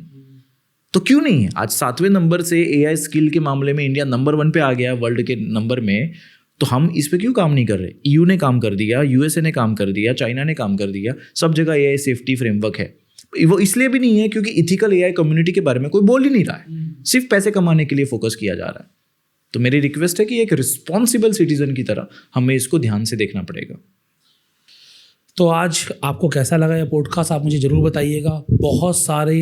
तो क्यों नहीं है? आज 7वें नंबर से AI स्किल के मामले में इंडिया नंबर 1 पे आ गया वर्ल्ड के नंबर में, तो हम इस पे क्यों काम नहीं कर रहे? EU ने काम कर दिया, USA ने काम कर दिया, चाइना ने काम कर दिया, सब जगह AI सेफ्टी फ्रेमवर्क है। वो इसलिए भी नहीं है क्योंकि इथिकल AI कम्युनिटी के बारे में कोई बोल ही नहीं रहा है, सिर्फ पैसे कमाने के लिए फोकस किया जा रहा है। तो मेरी रिक्वेस्ट है कि एक रिस्पॉन्सिबल सिटीजन की तरह हमें इसको ध्यान से देखना पड़ेगा। तो आज आपको कैसा लगा ये पॉडकास्ट, आप मुझे ज़रूर बताइएगा। बहुत सारे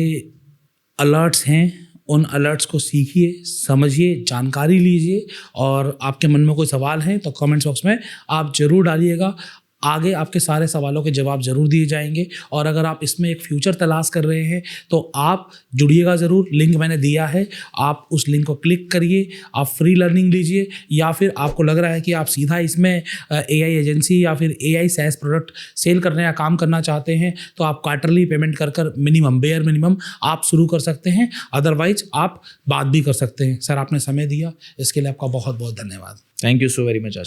अलर्ट्स हैं, उन अलर्ट्स को सीखिए, समझिए, जानकारी लीजिए, और आपके मन में कोई सवाल है तो कमेंट्स बॉक्स में आप ज़रूर डालिएगा। आगे आपके सारे सवालों के जवाब ज़रूर दिए जाएंगे। और अगर आप इसमें एक फ्यूचर तलाश कर रहे हैं तो आप जुड़िएगा ज़रूर। लिंक मैंने दिया है, आप उस लिंक को क्लिक करिए, आप फ्री लर्निंग लीजिए। या फिर आपको लग रहा है कि आप सीधा इसमें AI एजेंसी या फिर AI SaaS प्रोडक्ट सेल करने या काम करना चाहते हैं तो आप क्वार्टरली पेमेंट कर मिनिमम, बेयर मिनिमम आप शुरू कर सकते हैं। अदरवाइज आप बात भी कर सकते हैं। सर आपने समय दिया, इसके लिए आपका बहुत बहुत धन्यवाद। Thank you so very much.